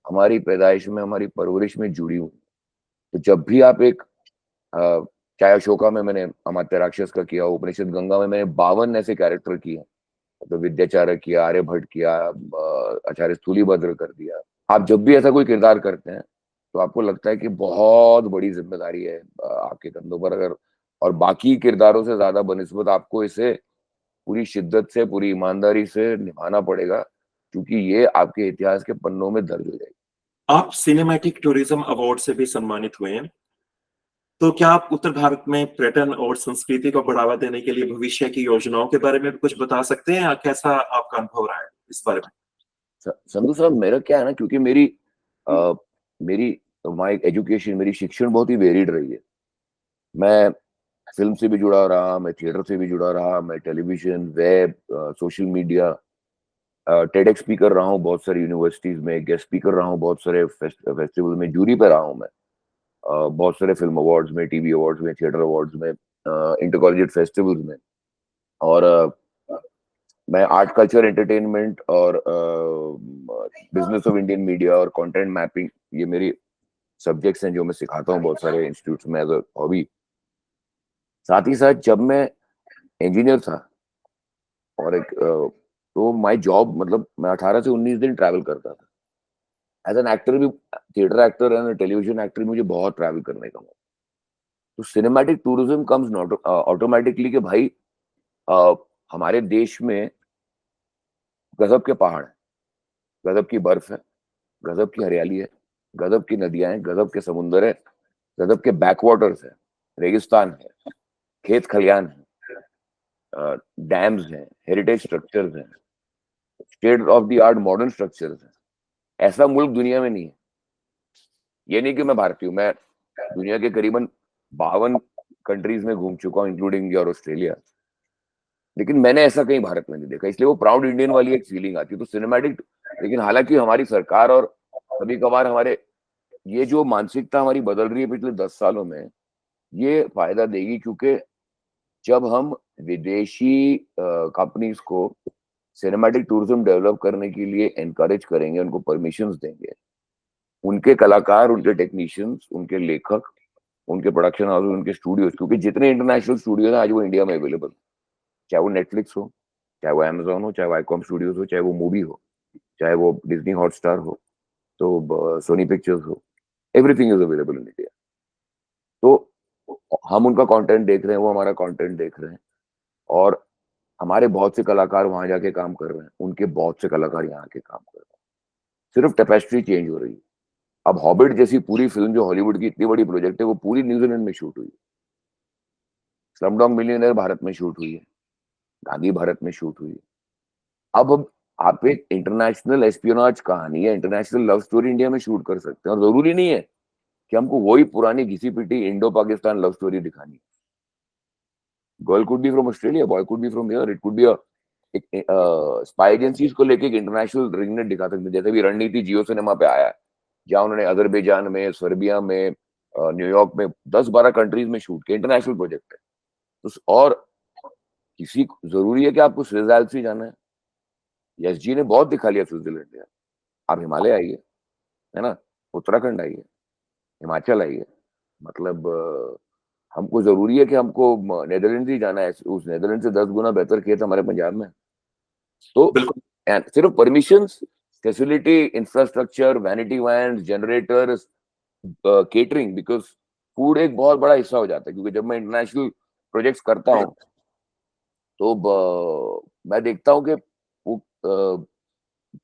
हमारी पैदाइश में, हमारी परवरिश में जुड़ी हुई। तो जब भी आप एक चाहे अशोका में मैंने अमात्य राक्षस का किया, उपनिषद गंगा में मैंने 52 ऐसे कैरेक्टर किए, तो विद्याचार्य किया, आर्यभट्ट किया, आचार्य स्थूलीभद्र कर दिया। आप जब भी ऐसा कोई किरदार करते हैं, तो आपको लगता है कि बहुत बड़ी जिम्मेदारी है आपके कंधों पर। अगर और बाकी किरदारों से ज्यादा बनिस्बत आपको इसे पूरी शिद्दत से, पूरी ईमानदारी से निभाना पड़ेगा, क्योंकि ये आपके इतिहास के पन्नों में दर्ज हो जाएगी। आप सिनेमैटिक टूरिज्म अवार्ड से भी सम्मानित हुए हैं, तो क्या आप उत्तर भारत में पर्यटन और संस्कृति को बढ़ावा देने के लिए भविष्य की योजनाओं के बारे में भी कुछ बता सकते हैं, या कैसा आपका अनुभव रहा है इस बारे में? संधू साहब, मेरा क्या है ना, क्योंकि मेरी माई एजुकेशन, मेरी शिक्षण बहुत ही वेरिड रही है। मैं फिल्म से भी जुड़ा रहा, मैं थिएटर से भी जुड़ा रहा, मैं television, web, social media, TEDx speaker रहा हूँ बहुत सारी यूनिवर्सिटीज में, गेस्ट स्पीकर रहा हूँ बहुत सारे फेस्टिवल में, जूरी पे रहा हूँ मैं बहुत सारे फिल्म अवार्ड्स में, टीवी अवार्ड्स में, थिएटर अवार्ड्स में, इंटर कॉलेजिएट फेस्टिवल्स में। और मैं आर्ट कल्चर एंटरटेनमेंट और बिजनेस ऑफ इंडियन मीडिया और कंटेंट मैपिंग, ये मेरी सब्जेक्ट्स हैं जो मैं सिखाता हूँ बहुत सारे इंस्टीट्यूट्स में एज अ हॉबी। साथ ही साथ जब मैं इंजीनियर था और तो माय जॉब, मतलब मैं 18 से 19 दिन ट्रैवल करता था। एज एन एक्टर भी, theatre actor and television actor, मुझे बहुत ट्रैवल करने का मौका। तो cinematic tourism comes not automatically कि भाई हमारे देश में गजब के पहाड़ हैं, गजब की बर्फ है, गजब की हरियाली है, गजब की नदियां हैं, गजब के समुंदर है, गजब के बैकवाटर्स है, रेगिस्तान है, खेत खलियान है, डैम्स हैं, हेरिटेज स्ट्रक्चर्स हैं, state of the art modern structures हैं। ऐसा मुल्क दुनिया में नहीं है। ये नहीं कि मैं भारतीय हूँ, मैं दुनिया के करीबन 52 कंट्रीज में घूम चुका हूँ, इंक्लूडिंग और ऑस्ट्रेलिया, लेकिन मैंने ऐसा कहीं भारत में नहीं देखा। इसलिए वो प्राउड इंडियन वाली एक फीलिंग आती है। तो सिनेमैटिक, लेकिन हालांकि हमारी सरकार और कभी कभार हमारे, ये जो मानसिकता हमारी बदल रही है पिछले 10 सालों में, ये फायदा देगी, क्योंकि जब हम विदेशी कंपनीज को सिनेमैटिक टूरिज्म डेवलप करने के लिए एनकरेज करेंगे, उनको परमिशंस देंगे, उनके कलाकार, उनके टेक्नीशियंस, उनके लेखक, उनके प्रोडक्शन हाउस, उनके स्टूडियोज, क्योंकि जितने इंटरनेशनल स्टूडियोज हैं आज वो इंडिया में अवेलेबल, चाहे वो नेटफ्लिक्स हो, चाहे वो अमेजोन हो, चाहे वो आईकॉम स्टूडियोज हो, चाहे वो मूवी हो, चाहे वो डिज्नी हॉटस्टार हो, तो सोनी पिक्चर्स हो, everything is available in India. तो हम उनका कंटेंट देख रहे हैं, वो हमारा कंटेंट देख रहे हैं, और हमारे बहुत से कलाकार वहां जाके काम कर रहे हैं, उनके बहुत से कलाकार यहाँ के काम कर रहे हैं। सिर्फ टेपेस्ट्री चेंज हो रही है। अब हॉबिट जैसी पूरी फिल्म जो हॉलीवुड की इतनी बड़ी प्रोजेक्ट है, वो पूरी न्यूजीलैंड में शूट हुई है। स्लमडॉग मिलियनेयर भारत में शूट हुई है, गांधी भारत में शूट हुई है। अब आप एक इंटरनेशनल एस्पियोनाज कहानी है, इंटरनेशनल लव स्टोरी इंडिया में शूट कर सकते हैं, और जरूरी नहीं है कि हमको वही पुरानी घिसी पिटी इंडो पाकिस्तान लव स्टोरी दिखानी। Girl could be from Australia, boy could be from here, it could be spy agencies को लेके एक इंटरनेशनल रिंगनेट दिखा सकते हैं, जैसे भी रणनीति जियो सिनेमा पे आया है, जहां उन्होंने अजरबैजान में, सर्बिया में, न्यूयॉर्क में 10-12 कंट्रीज में शूट किया। इंटरनेशनल प्रोजेक्ट है। और किसी जरूरी है कि आपको स्विट्जरलैंड से जाना है? यस जी ने बहुत दिखा लिया स्विट्जरलैंड यार। आप हिमालय आइए, है ना, उत्तराखंड आइए, हिमाचल आइए, मतलब हमको जरूरी है कि हमको नेदरलैंड ही जाना है? उस नेदरलैंड से 10 गुना बेहतर खेत हमारे पंजाब में। तो बिल्कुल। सिर्फ permissions, facility, infrastructure, vanity van, generators, catering, because food एक बहुत बड़ा हिस्सा हो जाता है। क्योंकि जब मैं इंटरनेशनल प्रोजेक्ट्स करता हूँ तो मैं देखता हूँ कि वो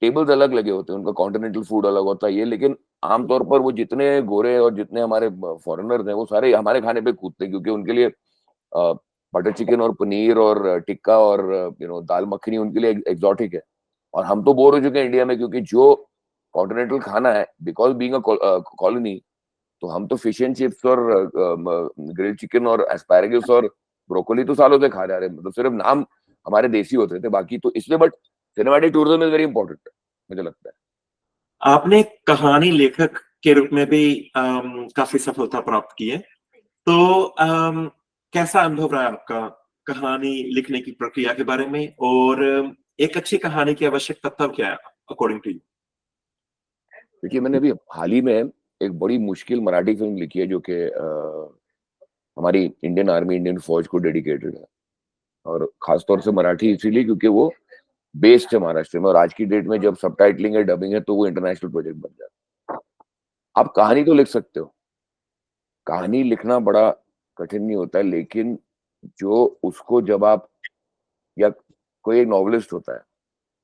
टेबल्स अलग लगे होते हैं, उनका कॉन्टिनेंटल फूड अलग होता है ये, लेकिन आमतौर पर वो जितने गोरे और जितने हमारे फॉरेनर्स हैं, वो सारे हमारे खाने पे कूदते हैं, क्योंकि उनके लिए बटर चिकन और पनीर और टिक्का और दाल मखनी उनके लिए एग्जॉटिक है। और हम तो बोर हो चुके हैं इंडिया में, क्योंकि जो कॉन्टिनेंटल खाना है, बिकॉज बीइंग अ कॉलोनी, तो हम तो फिश एंड चिप्स और ग्रिल्ड चिकन और एस्पैरागस और ब्रोकोली तो सालों से खा जा रहे हैं, मतलब सिर्फ नाम हमारे देसी होते थे, बाकी तो इसलिए। But cinematic tourism is very important, मुझे लगता है। आपने कहानी लेखक के रूप में भी काफी सफलता प्राप्त की है, तो कैसा अनुभव रहा आपका कहानी लिखने की प्रक्रिया के बारे में, और एक अच्छी कहानी की आवश्यकता तब क्या है अकॉर्डिंग टू यू? देखिए, मैंने अभी हाल ही में एक बड़ी मुश्किल मराठी फिल्म लिखी है, जो कि हमारी इंडियन आर्मी, इंडियन फौज को डेडिकेटेड है। और खासतौर से मराठी इसीलिए क्योंकि वो बेस्ड है महाराष्ट्र में, और आज की डेट में जब सबटाइटलिंग है, डबिंग है, तो वो इंटरनेशनल प्रोजेक्ट बन जाता है। आप कहानी तो लिख सकते हो, कहानी लिखना बड़ा कठिन नहीं होता है, लेकिन जो उसको जब आप, या कोई एक नॉवलिस्ट होता है,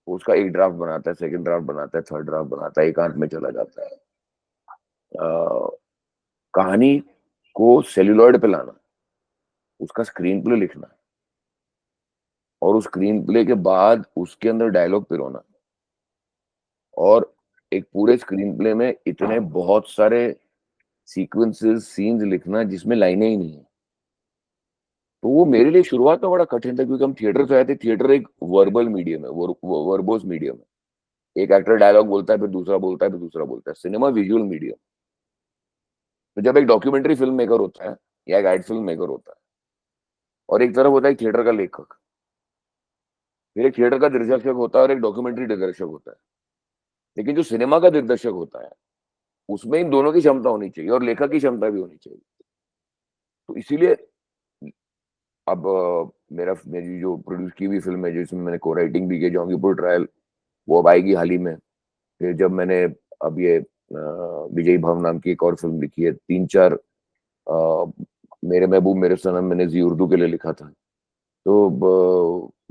वो उसका एक ड्राफ्ट बनाता है, सेकंड ड्राफ्ट बनाता है, थर्ड ड्राफ्ट बनाता है, एकांत में चला जाता है। कहानी को सेल्यूलॉइड पे लाना, उसका स्क्रीन प्ले लिखना, और उस स्क्रीन प्ले के बाद उसके अंदर डायलॉग पिरोना, और एक पूरे स्क्रीन प्ले में इतने बहुत सारे सीक्वेंसेस, सीन्स लिखना जिसमें लाइनें ही नहीं है। तो वो मेरे लिए शुरुआत में बड़ा कठिन था, क्योंकि हम थिएटर से आए थे। थिएटर एक वर्बल मीडियम है, वर्बोस मीडियम है। एक एक्टर डायलॉग बोलता है, फिर दूसरा बोलता है, फिर दूसरा बोलता है। Cinema visual medium. तो जब एक डॉक्यूमेंट्री फिल्म मेकर होता है या एक एड फिल्म मेकर होता है, और एक तरफ होता है थिएटर का लेखक, फिर एक थिएटर का दिग्दर्शक होता है और एक डॉक्यूमेंट्री दिग्दर्शक होता है। लेकिन जो सिनेमा का दिग्दर्शक होता है, उसमें इन दोनों की क्षमता होनी चाहिए और लेखक की क्षमता भी होनी चाहिए। तो इसीलिए अब मेरी जो प्रोड्यूस की हुई फिल्म है, जिसमें मैंने को राइटिंग भी की, जौंगीपुर ट्रायल, वो अब आएगी हाल ही में। फिर जब मैंने अब ये विजयी भव नाम की एक और फिल्म लिखी है, 3-4 मेरे महबूब मेरे सनम मैंने जी उर्दू के लिए लिखा था, तो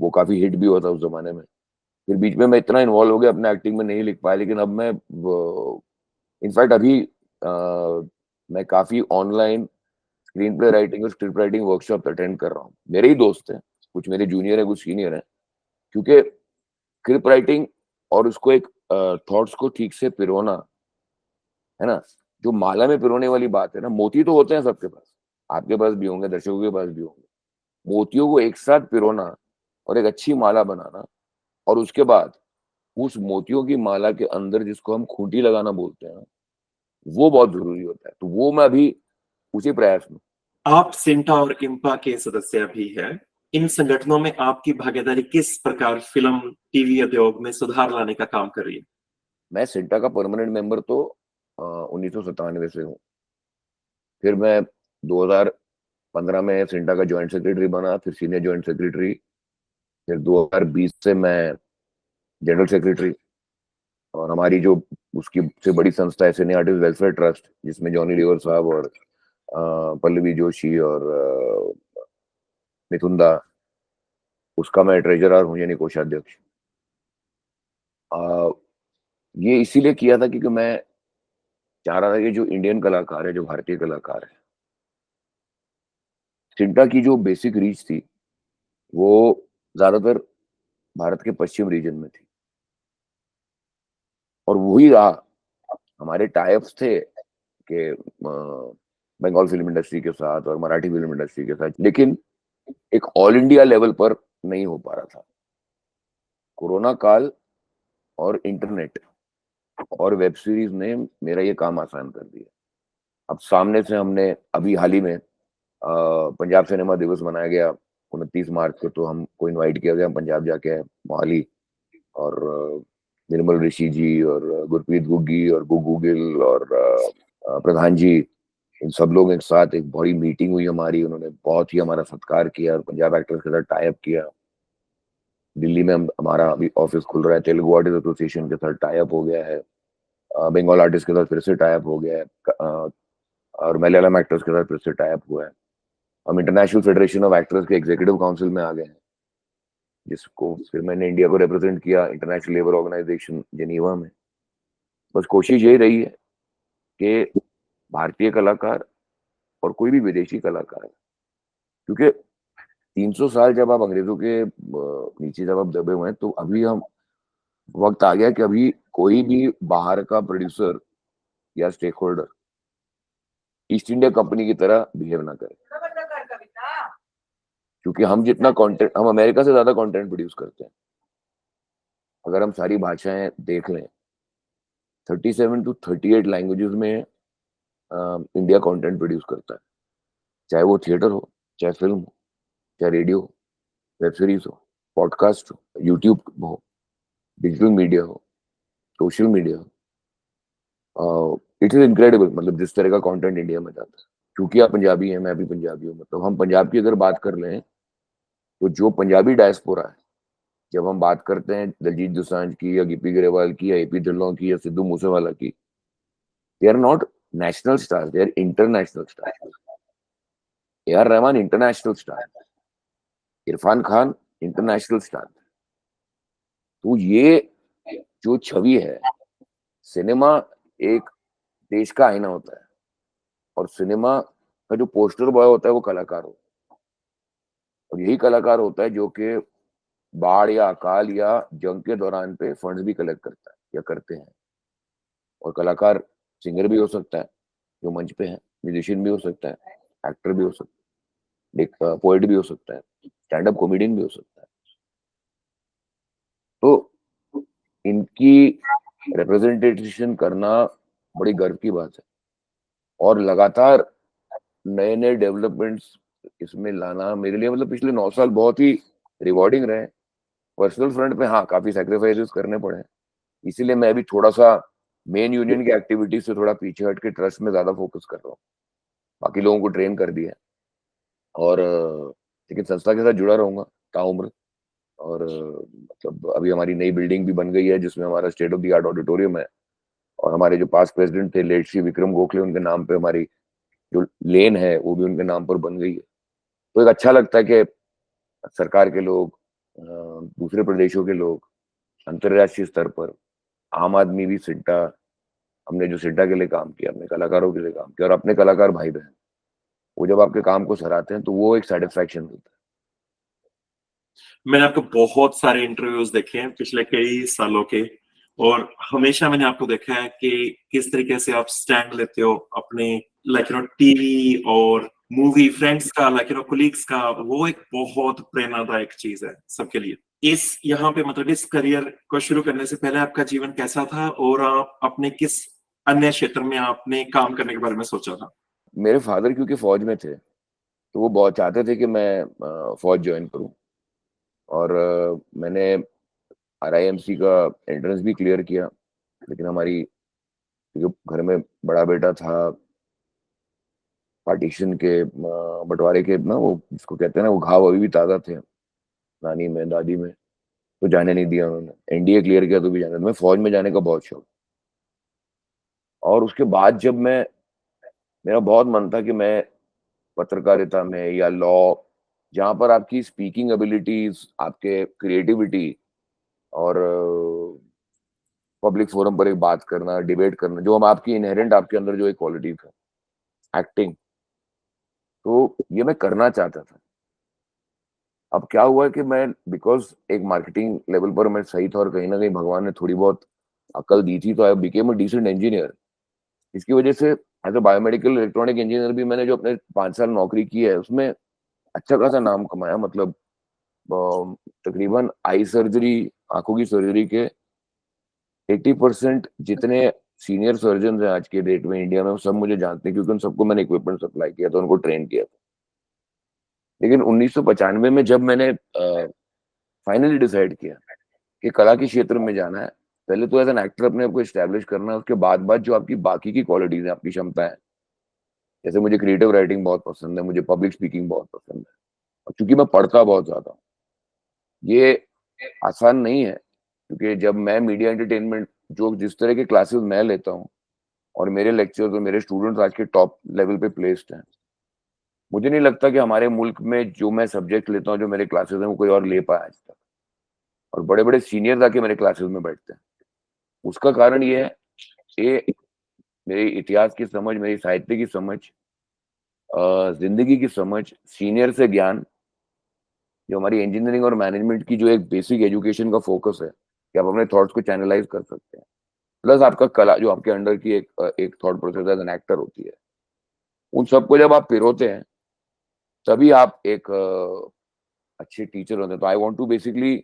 वो काफी हिट भी हुआ था उस जमाने में। फिर बीच में मैं इतना इन्वॉल्व हो गया अपने एक्टिंग में, नहीं लिख पाया। लेकिन अब मैं इनफैक्ट अभी मैं काफी ऑनलाइन स्क्रीन प्ले राइटिंग और स्क्रिप्ट राइटिंग वर्कशॉप अटेंड कर रहा हूँ। मेरे ही दोस्त हैं, कुछ मेरे जूनियर है, कुछ सीनियर है, क्योंकि स्क्रिप्ट राइटिंग और उसको एक थॉट्स को ठीक से पिरोना है ना, जो माला में पिरोने वाली बात है ना। मोती तो होते हैं सबके पास, आपके पास भी होंगे, दर्शकों के पास भी होंगे। मोतियों को एक साथ पिरोना और एक अच्छी माला बनाना, और उसके बाद उस मोतियों की माला के अंदर जिसको हम खूंटी लगाना बोलते हैं, वो बहुत जरूरी होता है। तो वो मैं अभी उसी प्रयास में। आप सिंटा और इम्पा के सदस्य भी हैं। इन संगठनों में आपकी भागीदारी किस प्रकार फिल्म टीवी उद्योग में सुधार लाने का काम कर रही है? मैं सिंटा का परमानेंट मेंबर तो 1997 से हूँ। फिर मैं 2015 में सिंटा का ज्वाइंट सेक्रेटरी बना, फिर सीनियर ज्वाइंट सेक्रेटरी। फिर 2020 से मैं जनरल सेक्रेटरी। और हमारी जो उसकी से बड़ी संस्था है सिने आर्टिस्ट वेलफेयर ट्रस्ट, जिसमें जॉनी लीवर साहब और पल्लवी जोशी और मिथुन दा, उसका मैं ट्रेजरर हूँ, यानी कोषाध्यक्ष। ये इसीलिए किया था क्योंकि मैं चाह रहा था कि जो इंडियन कलाकार है, जो भारतीय कलाकार है, सिंटा की जो बेसिक रीच थी वो ज्यादातर भारत के पश्चिम रीजन में थी, और वही रहा। हमारे टाइप्स थे कि बंगाल फिल्म इंडस्ट्री के साथ और मराठी फिल्म इंडस्ट्री के साथ, लेकिन एक ऑल इंडिया लेवल पर नहीं हो पा रहा था। कोरोना काल और इंटरनेट और वेब सीरीज ने मेरा ये काम आसान कर दिया। अब सामने से हमने अभी हाल ही में पंजाब सिनेमा दिवस मनाया गया 29 मार्च को, तो हमको इनवाइट किया गया। हम पंजाब जाके आए, मोहाली, और निर्मल ऋषि जी और गुरप्रीत गुग्गी और गुग्गू गिल और प्रधान जी, इन सब लोग एक साथ एक बड़ी मीटिंग हुई हमारी। उन्होंने बहुत ही हमारा सत्कार किया और पंजाब एक्टर्स के साथ टाई अप किया। दिल्ली में हमारा अभी ऑफिस खुल रहा है, तेलुगु आर्टिस्ट एसोसिएशन के साथ टाई अप हो गया है, बंगाल आर्टिस्ट के साथ फिर से टाई अप हो गया है, और मलयालम एक्टर्स के साथ फिर से टाई अप हुआ है। हम इंटरनेशनल फेडरेशन ऑफ एक्टर्स के एग्जीक्यूटिव काउंसिल में आ गए हैं, जिसको फिर मैंने इंडिया को रिप्रेजेंट किया इंटरनेशनल लेबर ऑर्गेनाइजेशन जेनीवा में। बस कोशिश यही रही है कि भारतीय कलाकार और कोई भी विदेशी कलाकार, क्योंकि 300 साल जब आप अंग्रेजों के नीचे जब आप दबे हुए हैं, तो अभी हम वक्त आ गया कि अभी कोई भी बाहर का प्रोड्यूसर या stakeholder East India Company की तरह बिहेव ना करे। क्योंकि हम जितना कंटेंट, हम अमेरिका से ज्यादा कंटेंट प्रोड्यूस करते हैं। अगर हम सारी भाषाएं देख लें, 37 to 38 लैंग्वेजेस में इंडिया कंटेंट प्रोड्यूस करता है, चाहे वो थिएटर हो, चाहे फिल्म हो, चाहे रेडियो हो, वेब सीरीज हो, पॉडकास्ट हो, यूट्यूब हो, डिजिटल मीडिया हो, सोशल मीडिया हो। इट इज इनक्रेडिबल, मतलब जिस तरह का कंटेंट इंडिया में जाता है। क्योंकि आप पंजाबी हैं, मैं भी पंजाबी हूँ, मतलब हम पंजाब की अगर बात कर लें, तो जो पंजाबी डायस्पोरा है, जब हम बात करते हैं दलजीत दोसांझ की या गिप्पी गरेवाल की या एपी ढिल्लों की या सिद्धू मूसेवाला की, they are not national star, they are international star. A R Rahman international star, Irrfan Khan international star, तो ये जो छवि है, सिनेमा एक देश का आईना होता है और सिनेमा का जो पोस्टर बॉय होता है वो कलाकार होता है, और यही कलाकार होता है जो कि बाढ़ या अकाल या जंग के दौरान पे फंड्स भी कलेक्ट करता है या करते हैं। और कलाकार सिंगर भी हो सकता है जो मंच पे है, म्यूजिशियन भी हो सकता है, एक्टर भी हो सकता है, एक पोएट भी हो सकता है, स्टैंड अप कॉमेडियन भी हो सकता है। तो इनकी रिप्रेजेंटेशन करना बड़ी गर्व की बात है, और लगातार नए-नए डेवलपमेंट्स इसमें लाना मेरे लिए, मतलब पिछले 9 साल बहुत ही रिवॉर्डिंग रहे। पर्सनल फ्रंट पे हाँ, काफ़ी सैक्रिफाइसेस करने पड़े हैं। इसीलिए मैं अभी थोड़ा-सा मेन यूनियन की एक्टिविटीज़ से थोड़ा पीछे हट के ट्रस्ट में ज़्यादा फोकस कर रहा हूँ। बाकी लोगों को ट्रेन कर दिया है, और लेकिन संस्था के साथ जुड़ा रहूँगा ताउम्र। और मतलब अभी हमारी नई बिल्डिंग भी बन गई है जिसमें हमारा state of the art auditorium है, और हमारे जो पास्ट प्रेसिडेंट थे लेट श्री विक्रम गोखले, उनके नाम पे हमारी जो लेन है वो भी उनके नाम पर बन गई है। तो एक अच्छा लगता है कि सरकार के लोग, दूसरे प्रदेशों के लोग, अंतर्राष्ट्रीय स्तर पर, आम आदमी भी सिड्डा, हमने जो सिड्डा के लिए काम किया, अपने कलाकारों के लिए काम किया, और अपने कलाकार भाई बहन, वो जब आपके काम को सराहते हैं तो वो एक सेटिस्फैक्शन मिलता है। मैंने आपके बहुत सारे इंटरव्यूज देखे हैं पिछले कई सालों के, और हमेशा मैंने आपको देखा है कि किस तरीके से आप स्टैंड लेते हो अपने टीवी और मूवी फ्रेंड्स का, कोलीग्स का। वो एक बहुत प्रेरणादायक चीज है सबके लिए। इस यहाँ पे मतलब इस करियर को शुरू करने से पहले आपका जीवन कैसा था, और आप अपने किस अन्य क्षेत्र में आपने काम करने के बारे में सोचा था? मेरे फादर क्योंकि फौज में थे, तो वो बहुत चाहते थे कि मैं फौज ज्वाइन करूं, और मैंने आरआईएमसी का एंट्रेंस भी क्लियर किया। लेकिन हमारी जो घर में बड़ा बेटा था, पार्टीशन के बंटवारे के ना, वो जिसको कहते हैं ना, वो घाव अभी भी ताज़ा थे नानी में, दादी में, तो जाने नहीं दिया उन्होंने। एनडीए क्लियर किया तो भी जाने, मैं फौज में जाने का बहुत शौक। और उसके बाद जब मैं, मेरा बहुत मन था कि मैं पत्रकारिता में या लॉ, जहाँ पर आपकी स्पीकिंग एबिलिटीज, आपके क्रिएटिविटी और पब्लिक फोरम पर एक बात करना, डिबेट करना, जो हम आपकी इनहेरेंट आपके अंदर जो एक क्वालिटी था, एक्टिंग, तो ये मैं करना चाहता था। अब क्या हुआ कि मैं, बिकॉज एक मार्केटिंग लेवल पर मैं सही था और कहीं ना कहीं भगवान ने थोड़ी बहुत अकल दी थी, तो I became a decent engineer. इसकी वजह से as a biomedical electronic engineer भी मैंने जो अपने 5 साल नौकरी की है उसमें अच्छा खासा नाम कमाया। मतलब तकरीबन आई सर्जरी, आंखों की सर्जरी के 80% जितने सीनियर सर्जन हैं आज के डेट में इंडिया में, वो सब मुझे जानते हैं, क्योंकि उन सबको मैंने इक्विपमेंट सप्लाई किया था, उनको ट्रेन किया था। लेकिन 1995 में जब मैंने फाइनली डिसाइड किया कि कला के क्षेत्र में जाना है, पहले तो एज एन एक्टर अपने आप को एस्टेब्लिश करना है, उसके बाद बाद जो आपकी बाकी की क्वालिटीज है, आपकी क्षमता है, जैसे मुझे क्रिएटिव राइटिंग बहुत पसंद है, मुझे पब्लिक स्पीकिंग बहुत पसंद है, और क्योंकि मैं पढ़ता बहुत ज्यादा हूँ, ये आसान नहीं है। क्योंकि जब मैं मीडिया एंटरटेनमेंट, जो जिस तरह के क्लासेस मैं लेता हूँ, और मेरे लेक्चर्स और मेरे स्टूडेंट्स आज के टॉप लेवल पे प्लेस्ड हैं, मुझे नहीं लगता कि हमारे मुल्क में जो मैं सब्जेक्ट लेता हूँ, जो मेरे क्लासेस हैं, वो कोई और ले पाया आज तक। और बड़े बड़े सीनियर्स आके मेरे क्लासेस में बैठते हैं। उसका कारण ये है, ये मेरे इतिहास की समझ, मेरी साहित्य की समझ, जिंदगी की समझ, सीनियर से ज्ञान, जो हमारी इंजीनियरिंग और मैनेजमेंट की जो एक बेसिक एजुकेशन का फोकस है कि आप अपने थॉट्स को चैनलाइज कर सकते हैं, प्लस आपका कला जो आपके अंडर की एक thought process as an actor होती है, उन सबको जब आप पिरोते हैं तभी आप एक अच्छे टीचर होते हैं। तो I want to basically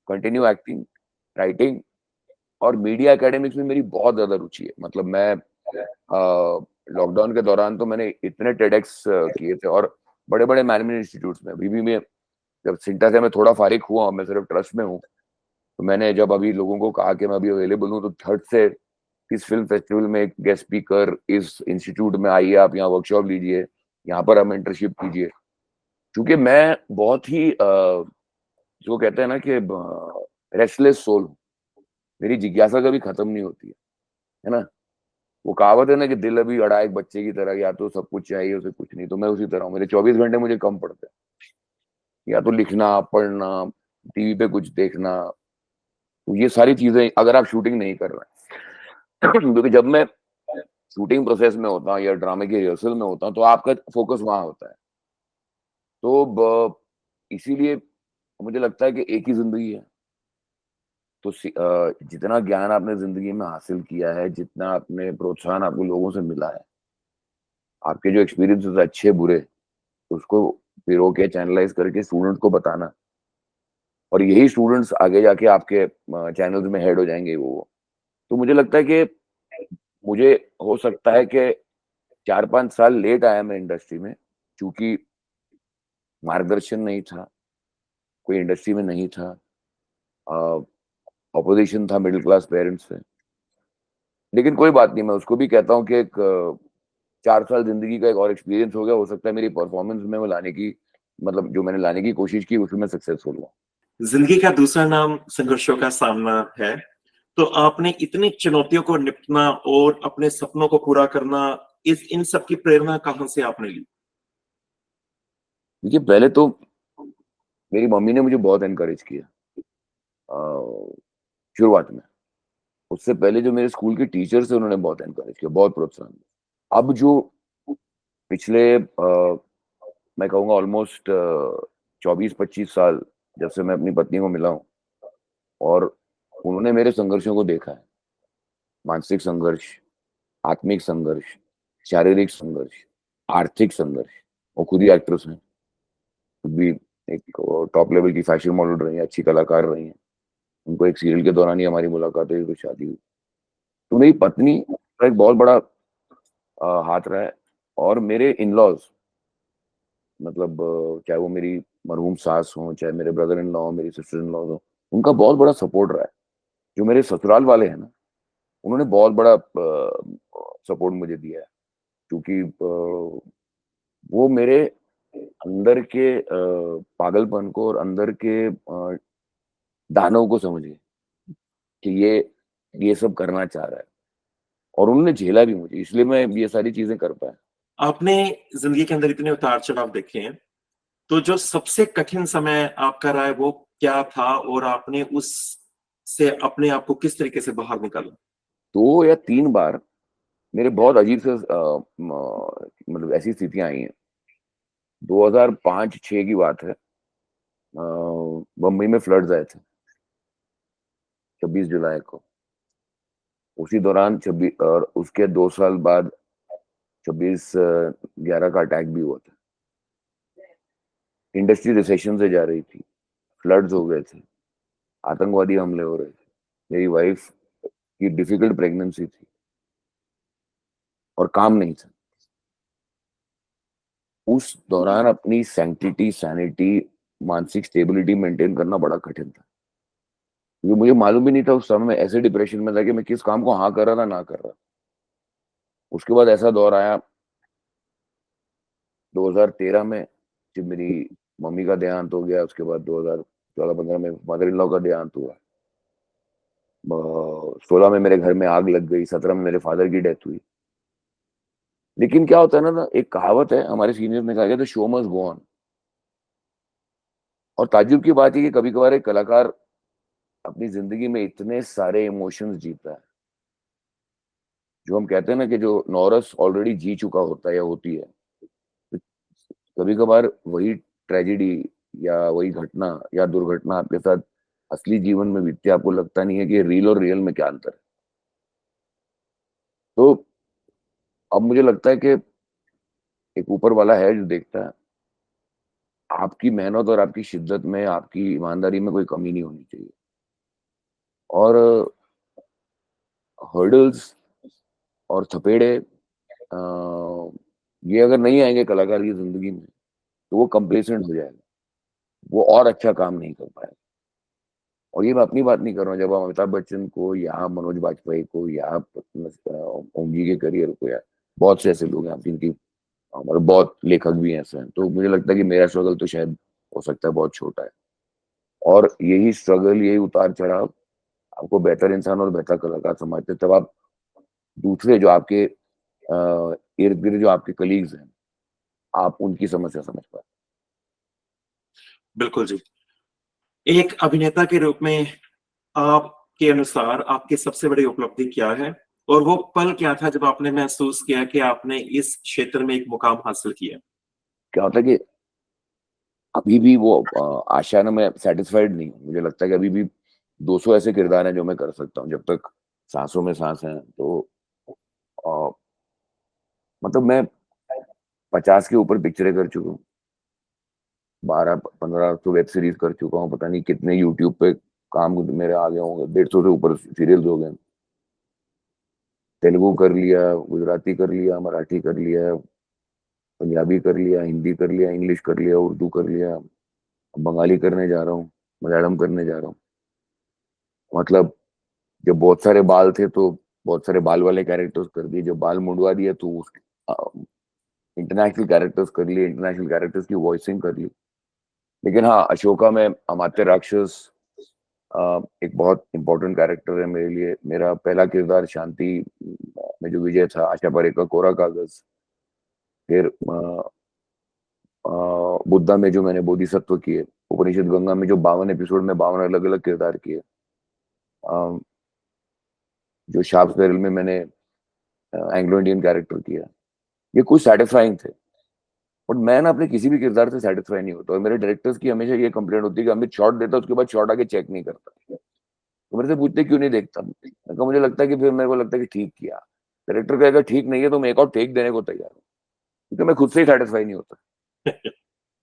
continue acting, writing, और मीडिया एकेडमिक्स में मेरी बहुत ज्यादा रुचि है। मतलब मैं लॉकडाउन के दौरान तो मैंने इतने टेडेक्स किए थे, और बड़े बड़े मैनेजमेंट इंस्टीट्यूट्स में। अभी भी मैं, जब सिंटा से मैं थोड़ा फारिग हुआ, मैं सिर्फ ट्रस्ट में हूँ, तो मैंने जब अभी लोगों को कहा कि मैं अभी अवेलेबल हूँ, तो थर्ड से इस फिल्म फेस्टिवल में एक गेस्ट स्पीकर, इस इंस्टीट्यूट में आइए, आप यहाँ वर्कशॉप लीजिए, यहाँ पर आप मेंटरशिप कीजिए। क्योंकि मैं बहुत ही जो कहते हैं ना कि रेस्टलेस सोल हूँ, मेरी जिज्ञासा कभी खत्म नहीं होती है ना। वो कहावत है ना कि दिल अभी अड़ा एक बच्चे की तरह, या तो सब कुछ चाहिए उसे कुछ नहीं। तो मैं उसी तरह हूँ, मेरे 24 घंटे मुझे कम पड़ते हैं, या तो लिखना, पढ़ना, टीवी पे कुछ देखना, तो ये सारी चीजें अगर आप शूटिंग नहीं कर रहे हैं क्योंकि जब मैं शूटिंग प्रोसेस में होता हूँ या ड्रामे की रिहर्सल में होता हूँ तो आपका फोकस वहां होता है। तो इसीलिए मुझे लगता है कि एक ही जिंदगी है, तो जितना ज्ञान आपने जिंदगी में हासिल किया है, जितना आपने प्रोत्साहन आपको लोगों से मिला है, आपके जो एक्सपीरियंसेस अच्छे बुरे, उसको पिरो के चैनलाइज करके स्टूडेंट को बताना, और यही स्टूडेंट्स आगे जाके आपके चैनल्स में हेड हो जाएंगे वो। तो मुझे लगता है कि मुझे हो सकता है कि 4-5 साल लेट आया मैं इंडस्ट्री में, क्योंकि मार्गदर्शन नहीं था, कोई इंडस्ट्री में नहीं था, ऑपोजिशन था मिडिल क्लास पेरेंट्स से। लेकिन कोई बात नहीं, मैं उसको भी कहता हूँ कि एक 4 साल जिंदगी का एक और एक्सपीरियंस हो गया, हो सकता है मेरी परफॉर्मेंस में वो लाने की, मतलब जो मैंने लाने की कोशिश की उसमें सक्सेसफुल हुआ। जिंदगी का दूसरा नाम संघर्षों का सामना है। तो आपने इतनी चुनौतियों को निपटना और अपने सपनों को पूरा करना, इन सब की प्रेरणा कहाँ से आपने ली? देखिए, पहले तो मेरी मम्मी ने मुझे बहुत एनकरेज किया शुरुआत में। उससे पहले जो मेरे स्कूल के टीचर्स थे उन्होंने बहुत एनकरेज किया, बहुत प्रोत्साहन दिया। अब जो पिछले मैं कहूँगा ऑलमोस्ट 24-25 साल जब से मैं अपनी पत्नी को मिला हूँ, और उन्होंने मेरे संघर्षों को देखा है, मानसिक संघर्ष, आत्मिक संघर्ष, शारीरिक संघर्ष, आर्थिक संघर्ष। वो खुद ही एक्ट्रेस हैं, खुद भी एक टॉप लेवल की फैशन मॉडल रही है, अच्छी कलाकार रही हैं। उनको एक सीरियल के दौरान ही हमारी मुलाकात हुई, तो शादी हुई। तो मेरी पत्नी का एक बहुत बड़ा हाथ रहा है, और मेरे इन लॉज, मतलब चाहे वो मेरी मरहूम सास हो, चाहे मेरे ब्रदर इन लॉ हो, मेरी सिस्टर इन लॉ हो, उनका बहुत बड़ा सपोर्ट रहा है। जो मेरे ससुराल वाले हैं ना, उन्होंने बहुत बड़ा सपोर्ट मुझे दिया है, क्योंकि वो मेरे अंदर के पागलपन को और अंदर के दानव को समझ गए कि ये सब करना चाह रहा है, और उन्होंने झेला भी मुझे, इसलिए मैं ये सारी चीजें कर पाया। आपने जिंदगी के अंदर इतने उतार चढ़ाव देखे हैं, तो जो सबसे कठिन समय आपका रहा है वो क्या था, और आपने उस से अपने आप को किस तरीके से बाहर निकाला? 2 या 3 बार मेरे बहुत अजीब से मतलब ऐसी स्थितियां आई हैं। 2005-6 की बात है, बम्बई में फ्लड्स आए थे 26 जुलाई को। उसी दौरान 26, और उसके 2 साल बाद 26/11 का अटैक भी हुआ था। इंडस्ट्री रिसेशन से जा रही थी, फ्लड्स हो गए थे, आतंकवादी हमले हो रहे थे, मेरी वाइफ की डिफिकल्ट प्रेगनेंसी थी, और काम नहीं था। उस दौरान अपनी सैंक्टिटी, सैनिटी, मानसिक स्टेबिलिटी मेंटेन करना बड़ा कठिन था, क्योंकि मुझे मालूम भी नहीं था उस समय में, ऐसे डिप्रेशन में था कि मैं किस काम को हाँ कर रहा था, ना कर रहा। उसके बाद ऐसा दौर आया 2013 में, जब मेरी मम्मी का देहांत हो गया। उसके बाद 2014-15 में मदर इन लॉ का देहांत हुआ। 16 में मेरे घर में आग लग गई, 17 में मेरे फादर की डेथ हुई। लेकिन क्या होता है ना, एक कहावत है हमारे सीनियर्स ने कहा गया, the show must go on. और ताज्जुब की बात है कि कभी कभार एक कलाकार अपनी जिंदगी में इतने सारे इमोशंस जीता है, जो हम कहते हैं ना कि जो नौरस ऑलरेडी जी चुका होता है या होती है, तो कभी कभार वही ट्रेजेडी या वही घटना या दुर्घटना आपके साथ असली जीवन में बीतती है, आपको लगता नहीं है कि रील और रियल में क्या अंतर है। तो अब मुझे लगता है कि एक ऊपर वाला है जो देखता है, आपकी मेहनत और आपकी शिद्दत में, आपकी ईमानदारी में कोई कमी नहीं होनी चाहिए। और हर्डल्स और थपेड़े ये अगर नहीं आएंगे कलाकार की जिंदगी में, तो वो कंप्लेसेंट हो जाएगा, वो और अच्छा काम नहीं कर पाएगा। और ये मैं अपनी बात नहीं कर रहा हूँ, जब हम अमिताभ बच्चन को या मनोज बाजपेयी को या ओम जी के करियर को, या बहुत से ऐसे लोग हैं जिनकी मतलब बहुत लेखक भी हैं ऐसे हैं, तो मुझे लगता है कि मेरा स्ट्रगल तो शायद हो सकता है बहुत छोटा है। और यही स्ट्रगल, यही उतार चढ़ाव आपको बेहतर इंसान और बेहतर कलाकार समझते हैं। तब आप दूसरे जो आपके इर्द गिर्द जो आपके कलीग्स हैं, आप उनकी समस्या समझ पाए। बिल्कुल जी। एक अभिनेता के रूप में आप के अनुसार आपकी सबसे बड़ी उपलब्धि क्या है? और वो पल क्या था जब आपने महसूस किया कि आपने इस क्षेत्र में एक मुकाम हासिल किया? क्या होता है कि अभी भी वो आशियाना में मैं सैटिस्फाइड नहीं हूँ। मुझे लगता है कि अभी भी 200 ऐसे किरदार हैं जो मैं कर सकता हूँ। जब तक साँसों में साँस है तो अ, मतलब मैं 50 के ऊपर पिक्चरें कर चुका हूँ। 12-15 तो वेब सीरीज़ कर चुका हूँ। पता नहीं कितने यूट्यूब पे काम मेरे आ गए होंगे। 150 से ऊपर सीरियल्स हो गए। तेलुगु कर लिया, गुजराती कर लिया, मराठी कर लिया, पंजाबी कर लिया, हिंदी कर लिया, इंग्लिश कर लिया, उर्दू कर लिया, बंगाली करने जा रहा हूँ, मलयालम करने जा रहा हूँ। मतलब जब बहुत सारे बाल थे तो बहुत सारे बाल वाले कैरेक्टर्स कर दिए, जब बाल मुंडवा दिया तो इंटरनेशनल कैरेक्टर्स कर लिए, इंटरनेशनल कैरेक्टर्स की वॉइसिंग कर ली। लेकिन हाँ, अशोका में अमात्य राक्षस एक बहुत इंपॉर्टेंट कैरेक्टर है मेरे लिए। मेरा पहला किरदार शांति में जो विजय था, आशा परेख का कोरा कागज, फिर बुद्धा में जो मैंने बोधिसत्व किए, उपनिषद गंगा में जो 52 एपिसोड में 52 अलग अलग किरदार किए, जो शार्प स्पैरल में मैंने एंग्लो इंडियन कैरेक्टर किया, ये कुछ सेटिस्फाइंग थे। बट मैं ना अपने किसी भी किरदार से सेटिस्फाई नहीं होता, और मेरे डायरेक्टर्स की हमेशा ये कंप्लेंट होती है कि अमित शॉट देता है, उसके बाद शॉट आके चेक नहीं करता। तो मेरे से पूछते क्यों नहीं देखता, मैं कहा मुझे लगता है कि फिर मेरे को लगता है कि ठीक किया। डायरेक्टर कहेगा ठीक नहीं है तो मैं एक और टेक देने को तैयार हूँ, क्योंकि मैं खुद से ही सेटिस्फाई नहीं होता।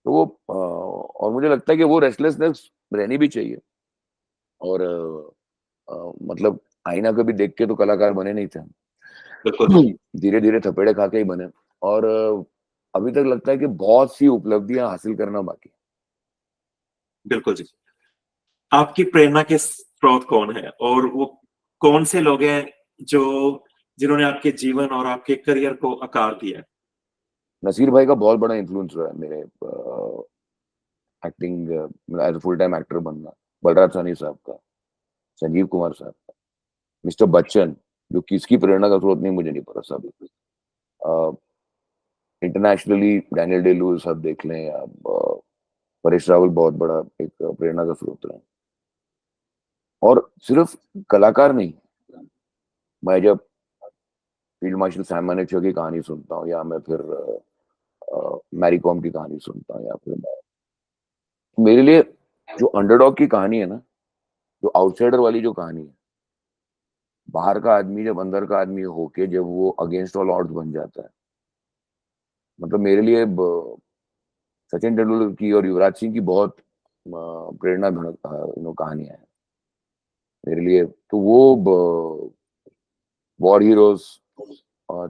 तो वो और मुझे लगता है कि वो रेस्टलेसनेस रहनी भी चाहिए। और मतलब आईना कभी देख के तो कलाकार बने नहीं थे हम। बिल्कुल, धीरे धीरे थपेड़े खा के ही बने। और अभी तक लगता है कि बहुत सी उपलब्धियां हासिल करना बाकी है। बिल्कुल जी। आपकी प्रेरणा के स्रोत कौन है? और वो कौन से लोग हैं जो जिन्होंने आपके जीवन और आपके करियर को आकार दिया है? नसीर भाई का बहुत बड़ा इन्फ्लुएंस रहा है मेरे acting, as full time actor बनना। बलराज साहनी साहब का, संजीव कुमार साहब का, मिस्टर बच्चन, जो किसकी प्रेरणा का स्रोत नहीं मुझे नहीं पता साहब। इंटरनेशनली डैनियल डे लुइस साहब देख लें, या परेश रावल बहुत बड़ा एक प्रेरणा का स्रोत है। और सिर्फ कलाकार नहीं, मैं जब फील्ड मार्शल सैम मानेकशॉ की कहानी सुनता हूँ, या मैं फिर मैरी कॉम की कहानी सुनता हूँ, या फिर मेरे लिए जो अंडरडॉग की कहानी है ना, जो आउटसाइडर वाली जो कहानी है, बाहर का आदमी जब अंदर का आदमी होके जब वो अगेंस्ट ऑल ऑड्स बन जाता है, मतलब मेरे लिए सचिन तेंदुलकर की और युवराज सिंह की बहुत प्रेरणा कहानियां हैं मेरे लिए। तो वो war heroes,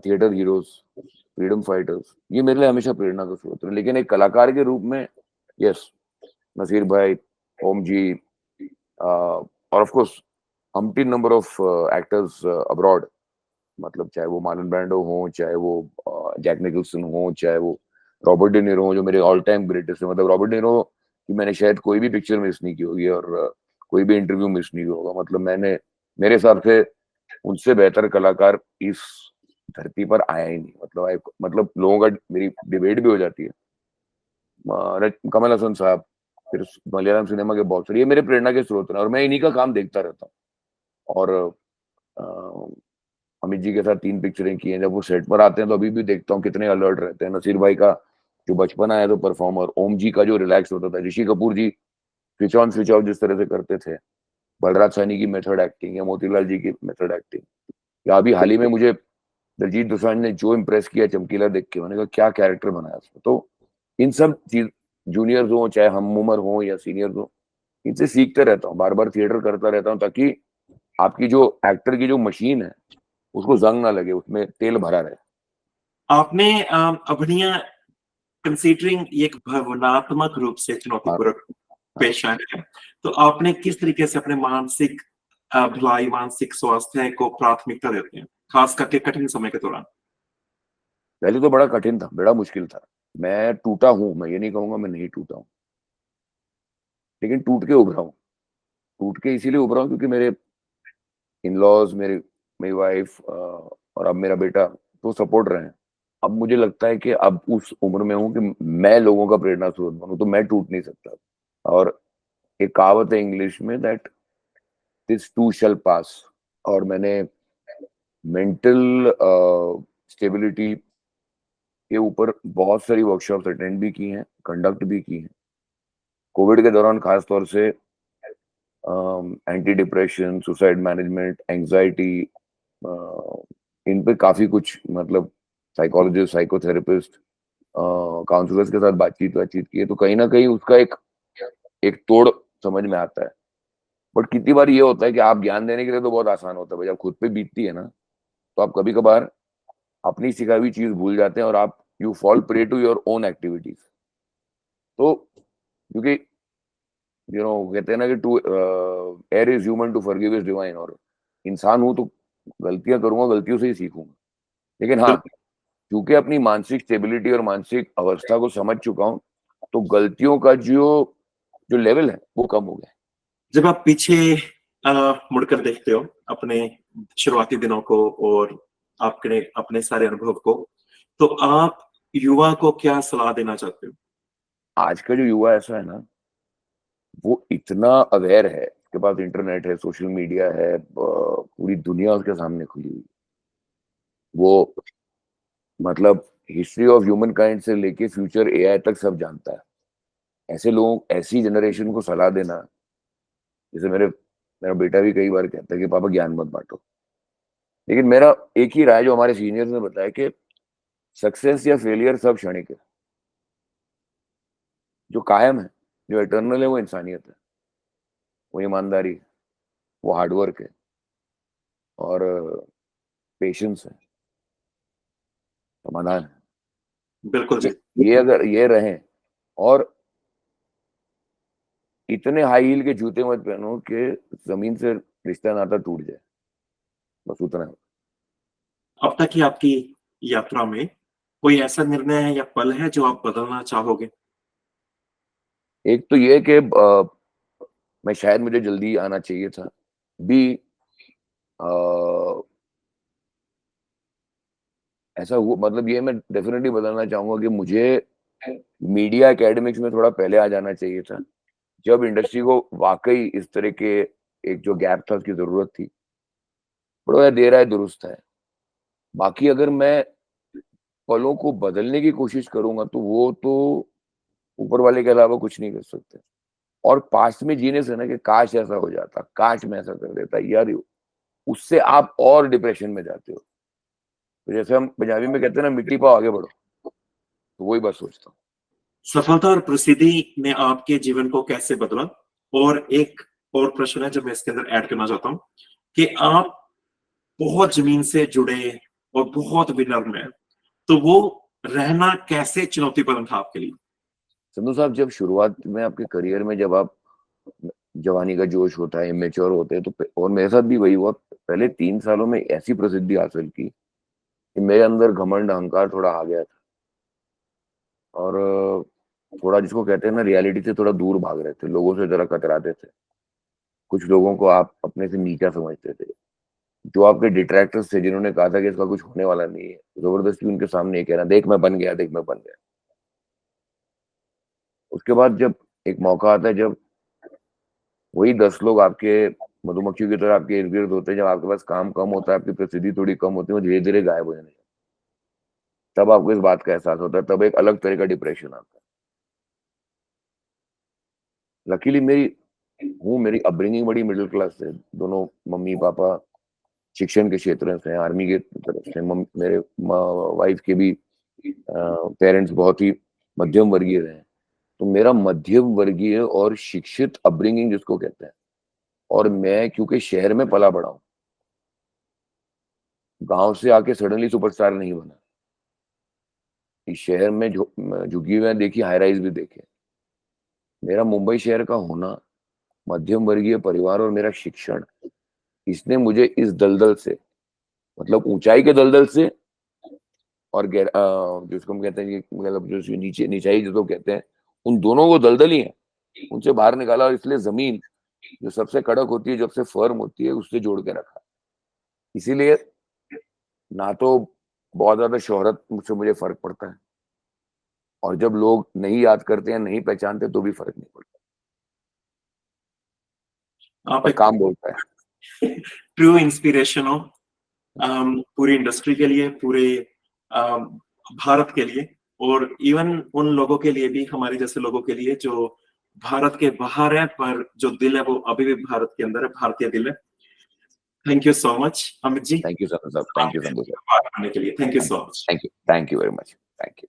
theatre heroes, freedom fighters, ये मेरे लिए हमेशा प्रेरणा का स्रोत है। लेकिन एक कलाकार के रूप में यस, नसीर भाई, ओम जी, और of course Humpty number of actors abroad. मतलब चाहे वो मार्लन ब्रांडो हो, चाहे वो जैक निकल्सन हो, चाहे वो रॉबर्ट डे नीरो हो, जो मेरे ऑल टाइम ग्रेटेस्ट है। मतलब रॉबर्ट डे नीरो की मैंने शायद कोई भी पिक्चर मिस नहीं की होगी, और कोई भी इंटरव्यू मिस नहीं किया होगा। मतलब मैंने, मेरे हिसाब से उनसे बेहतर कलाकार इस धरती पर आया ही नहीं। मतलब लोगों का मेरी डिबेट भी हो जाती है। कमल हसन साहब, फिर मलयालम सिनेमा के बहुत सारे, ये मेरे प्रेरणा के स्रोत हैं, और मैं इन्हीं का काम देखता रहता हूँ। और अमित जी के साथ 3 पिक्चरें की हैं। जब वो सेट पर आते हैं तो अभी भी देखता हूँ कितने अलर्ट रहते हैं। नसीर भाई का जो बचपन आया तो परफॉर्मर, ओम जी का जो रिलैक्स होता था, ऋषि कपूर जी स्विच ऑन स्विच ऑफ जिस तरह से करते थे, बलराज सैनी की मेथड एक्टिंग, या मोतीलाल जी की मेथड एक्टिंग, या अभी हाल ही में मुझे दिलजीत दोसांझ ने जो इम्प्रेस किया चमकीला देख के, मैंने कहा क्या कैरेक्टर बनाया उसमें। तो इन सब चीज, जूनियर्स हो चाहे हम उम्र हो या सीनियर्स हो, इनसे सीखते रहता हूँ, बार बार थिएटर करता रहता हूँ, ताकि आपकी जो एक्टर की जो मशीन है उसको जंग ना लगे, उसमें तेल भरा रहे। आपने अभिनय कंसीडरिंग ये एक भावनात्मक रूप से हाँ, चुनौतीपूर्ण पेशा है, तो आपने किस तरीके से अपने मानसिक भलाई, मानसिक स्वास्थ्य को प्राथमिकता देते हैं, खास करके कठिन समय के दौरान? पहले तो बड़ा कठिन था, बड़ा मुश्किल था। मैं टूटा हूँ, मैं ये नहीं कहूंगा मैं नहीं टूटा हूँ, लेकिन टूट के उभरा हूँ। टूट के इसीलिए उभरा हूँ क्योंकि मेरे इन लॉज, मेरी वाइफ और अब मेरा बेटा तो सपोर्ट रहे हैं। अब मुझे लगता है कि अब उस उम्र में हूँ कि मैं लोगों का प्रेरणा स्रोत बनूं, तो मैं टूट नहीं सकता। और एक कहावत है इंग्लिश में दैट दिस टू शैल पास। और मैंने मेंटल स्टेबिलिटी के ऊपर बहुत सारी वर्कशॉप्स अटेंड भी की हैं, कंडक्ट भी की हैं। कोविड के दौरान खास तौर से anti depression, suicide management, anxiety, इन पे काफी कुछ मतलब साइकोलॉजिस्ट, साइकोथेरेपिस्ट, काउंसलर्स के साथ बातचीत की है, तो कहीं ना कहीं उसका एक एक तोड़ समझ में आता है। बट कितनी बार ये होता है कि आप ज्ञान देने के लिए तो बहुत आसान होता है भाई, जब खुद पे बीतती है ना, तो आप कभी कभार अपनी सिखाई हुई चीज भूल जाते हैं और आप you fall prey to your own activities. तो क्योंकि कहते हैं ना कि to err is human, to forgive is divine. और इंसान हूं तो गलतियां करूंगा, गलतियों से ही सीखूंगा। लेकिन हाँ, बिल्कुल। क्योंकि अपनी मानसिक स्टेबिलिटी और मानसिक अवस्था को समझ चुका हूं, तो गलतियों का जो जो लेवल है वो कम हो गया। जब आप पीछे मुड़कर देखते हो अपने शुरुआती दिनों को और आपने अपने सारे अनुभव को, तो आप युवा को क्या सलाह देना चाहते हो? आज का जो युवा ऐसा है ना, वो इतना अवेयर है, उसके पास इंटरनेट है, सोशल मीडिया है, पूरी दुनिया उसके सामने खुली हुई। वो मतलब हिस्ट्री ऑफ ह्यूमन काइंड से लेके फ्यूचर एआई तक सब जानता है। ऐसे लोग, ऐसी जनरेशन को सलाह देना, जैसे मेरा बेटा भी कई बार कहता है कि पापा ज्ञान मत बांटो। लेकिन मेरा एक ही राय, जो हमारे सीनियर्स ने बताया, कि सक्सेस या फेलियर सब क्षणिक है। जो कायम है, जो इटर्नल है, वो इंसानियत है, वो ईमानदारी है, वो हार्डवर्क है, और पेशेंस है, समाधान है। बिल्कुल जी। ये अगर ये रहे, और इतने हाई हील के जूते मत पहनो कि जमीन से रिश्ता नाता टूट जाए, बस उतना है। अब तक की आपकी यात्रा में कोई ऐसा निर्णय है या पल है जो आप बदलना चाहोगे? एक तो ये कि मैं शायद, मुझे जल्दी आना चाहिए था। बी, ऐसा हुआ, मतलब ये मैं डेफिनेटली बदलना चाहूंगा कि मुझे मीडिया एकेडमिक्स में थोड़ा पहले आ जाना चाहिए था, जब इंडस्ट्री को वाकई इस तरह के एक जो गैप था उसकी जरूरत थी। बड़ा देर है, दुरुस्त है। बाकी अगर मैं पलों को बदलने की कोशिश करूंगा, तो वो तो ऊपर वाले के अलावा कुछ नहीं कर सकते। और पास्ट में जीने से ना, कि काश ऐसा हो जाता, काश मैं ऐसा कर देता यार, उससे आप और डिप्रेशन में जाते हो। तो जैसे हम पंजाबी में कहते हैं ना, मिट्टी पाओ आगे बढ़ो, तो वही बात सोचता हूँ। सफलता और प्रसिद्धि ने आपके जीवन को कैसे बदला? और एक और प्रश्न है जो मैं इसके अंदर ऐड करना चाहता हूँ कि आप बहुत जमीन से जुड़े और बहुत विनम्र हैं, तो वो रहना कैसे चुनौतीपूर्ण था आपके लिए? संधू साहब, जब शुरुआत में आपके करियर में, जब आप जवानी का जोश होता है, इमेच्योर होते हैं, तो और मेरे साथ भी वही हुआ। पहले 3 सालों में ऐसी प्रसिद्धि हासिल की कि मेरे अंदर घमंड, अहंकार थोड़ा आ गया था। और थोड़ा, जिसको कहते हैं ना, रियलिटी से थोड़ा दूर भाग रहे थे, लोगों से जरा कतराते थे। कुछ लोगों को आप अपने से नीचा समझते थे। जो आपके डिट्रैक्टर्स थे, जिन्होंने कहा था कि इसका कुछ होने वाला नहीं है, जबरदस्ती उनके सामने ये कहना, देख मैं बन गया, देख मैं बन गया। उसके बाद जब एक मौका आता है, जब वही 10 लोग आपके मधुमक्खियों की तरह आपके इर्द गिर्द होते हैं, जब आपके पास काम कम होता है, आपकी प्रसिद्धि थोड़ी कम होती है, वो धीरे धीरे गायब हो जाने लगती है, तब आपको इस बात का एहसास होता है, तब एक अलग तरह का डिप्रेशन आता है। लकीली मेरी अपब्रिंगिंग बड़ी मिडिल क्लास है। दोनों मम्मी पापा शिक्षण के क्षेत्र से हैं, आर्मी के तरफ से। मेरे वाइफ के भी पेरेंट्स बहुत ही मध्यम वर्गीय रहे हैं। तो मेरा मध्यम वर्गीय और शिक्षित अपब्रिंगिंग जिसको कहते हैं, और मैं क्योंकि शहर में पला बड़ा हूँ, गांव से आके सडनली सुपरस्टार नहीं बना। इस शहर में झुकी हुए देखी, हाई राइज भी देखे। मेरा मुंबई शहर का होना, मध्यम वर्गीय परिवार, और मेरा शिक्षण, इसने मुझे इस दलदल से, मतलब ऊंचाई के दलदल से, और जिसको हम कहते हैं कि मतलब जो नीचे नीचाई जिसको कहते हैं, उन दोनों को दलदल ही है, उनसे बाहर निकाला। और इसलिए जमीन जो सबसे कड़क होती है, जब से फर्म होती है, उससे जोड़ के रखा। इसीलिए ना तो बहुत ज्यादा शोहरत मुझसे मुझे फर्क पड़ता है, और जब लोग नहीं याद करते हैं, नहीं पहचानते, तो भी फर्क नहीं पड़ता। आप पर एक काम बोलता है। ट्रू इंस्पिरेशन हो पूरी इंडस्ट्री के लिए, पूरे भारत के लिए, और इवन उन लोगों के लिए भी, हमारे जैसे लोगों के लिए जो भारत के बाहर है पर जो दिल है वो अभी भी भारत के अंदर है, भारतीय दिल है। Thank you so much Amit ji, thank you sir, thank you Sanjay sir, बात करने के लिए। Thank you so much. Thank you very much, thank you.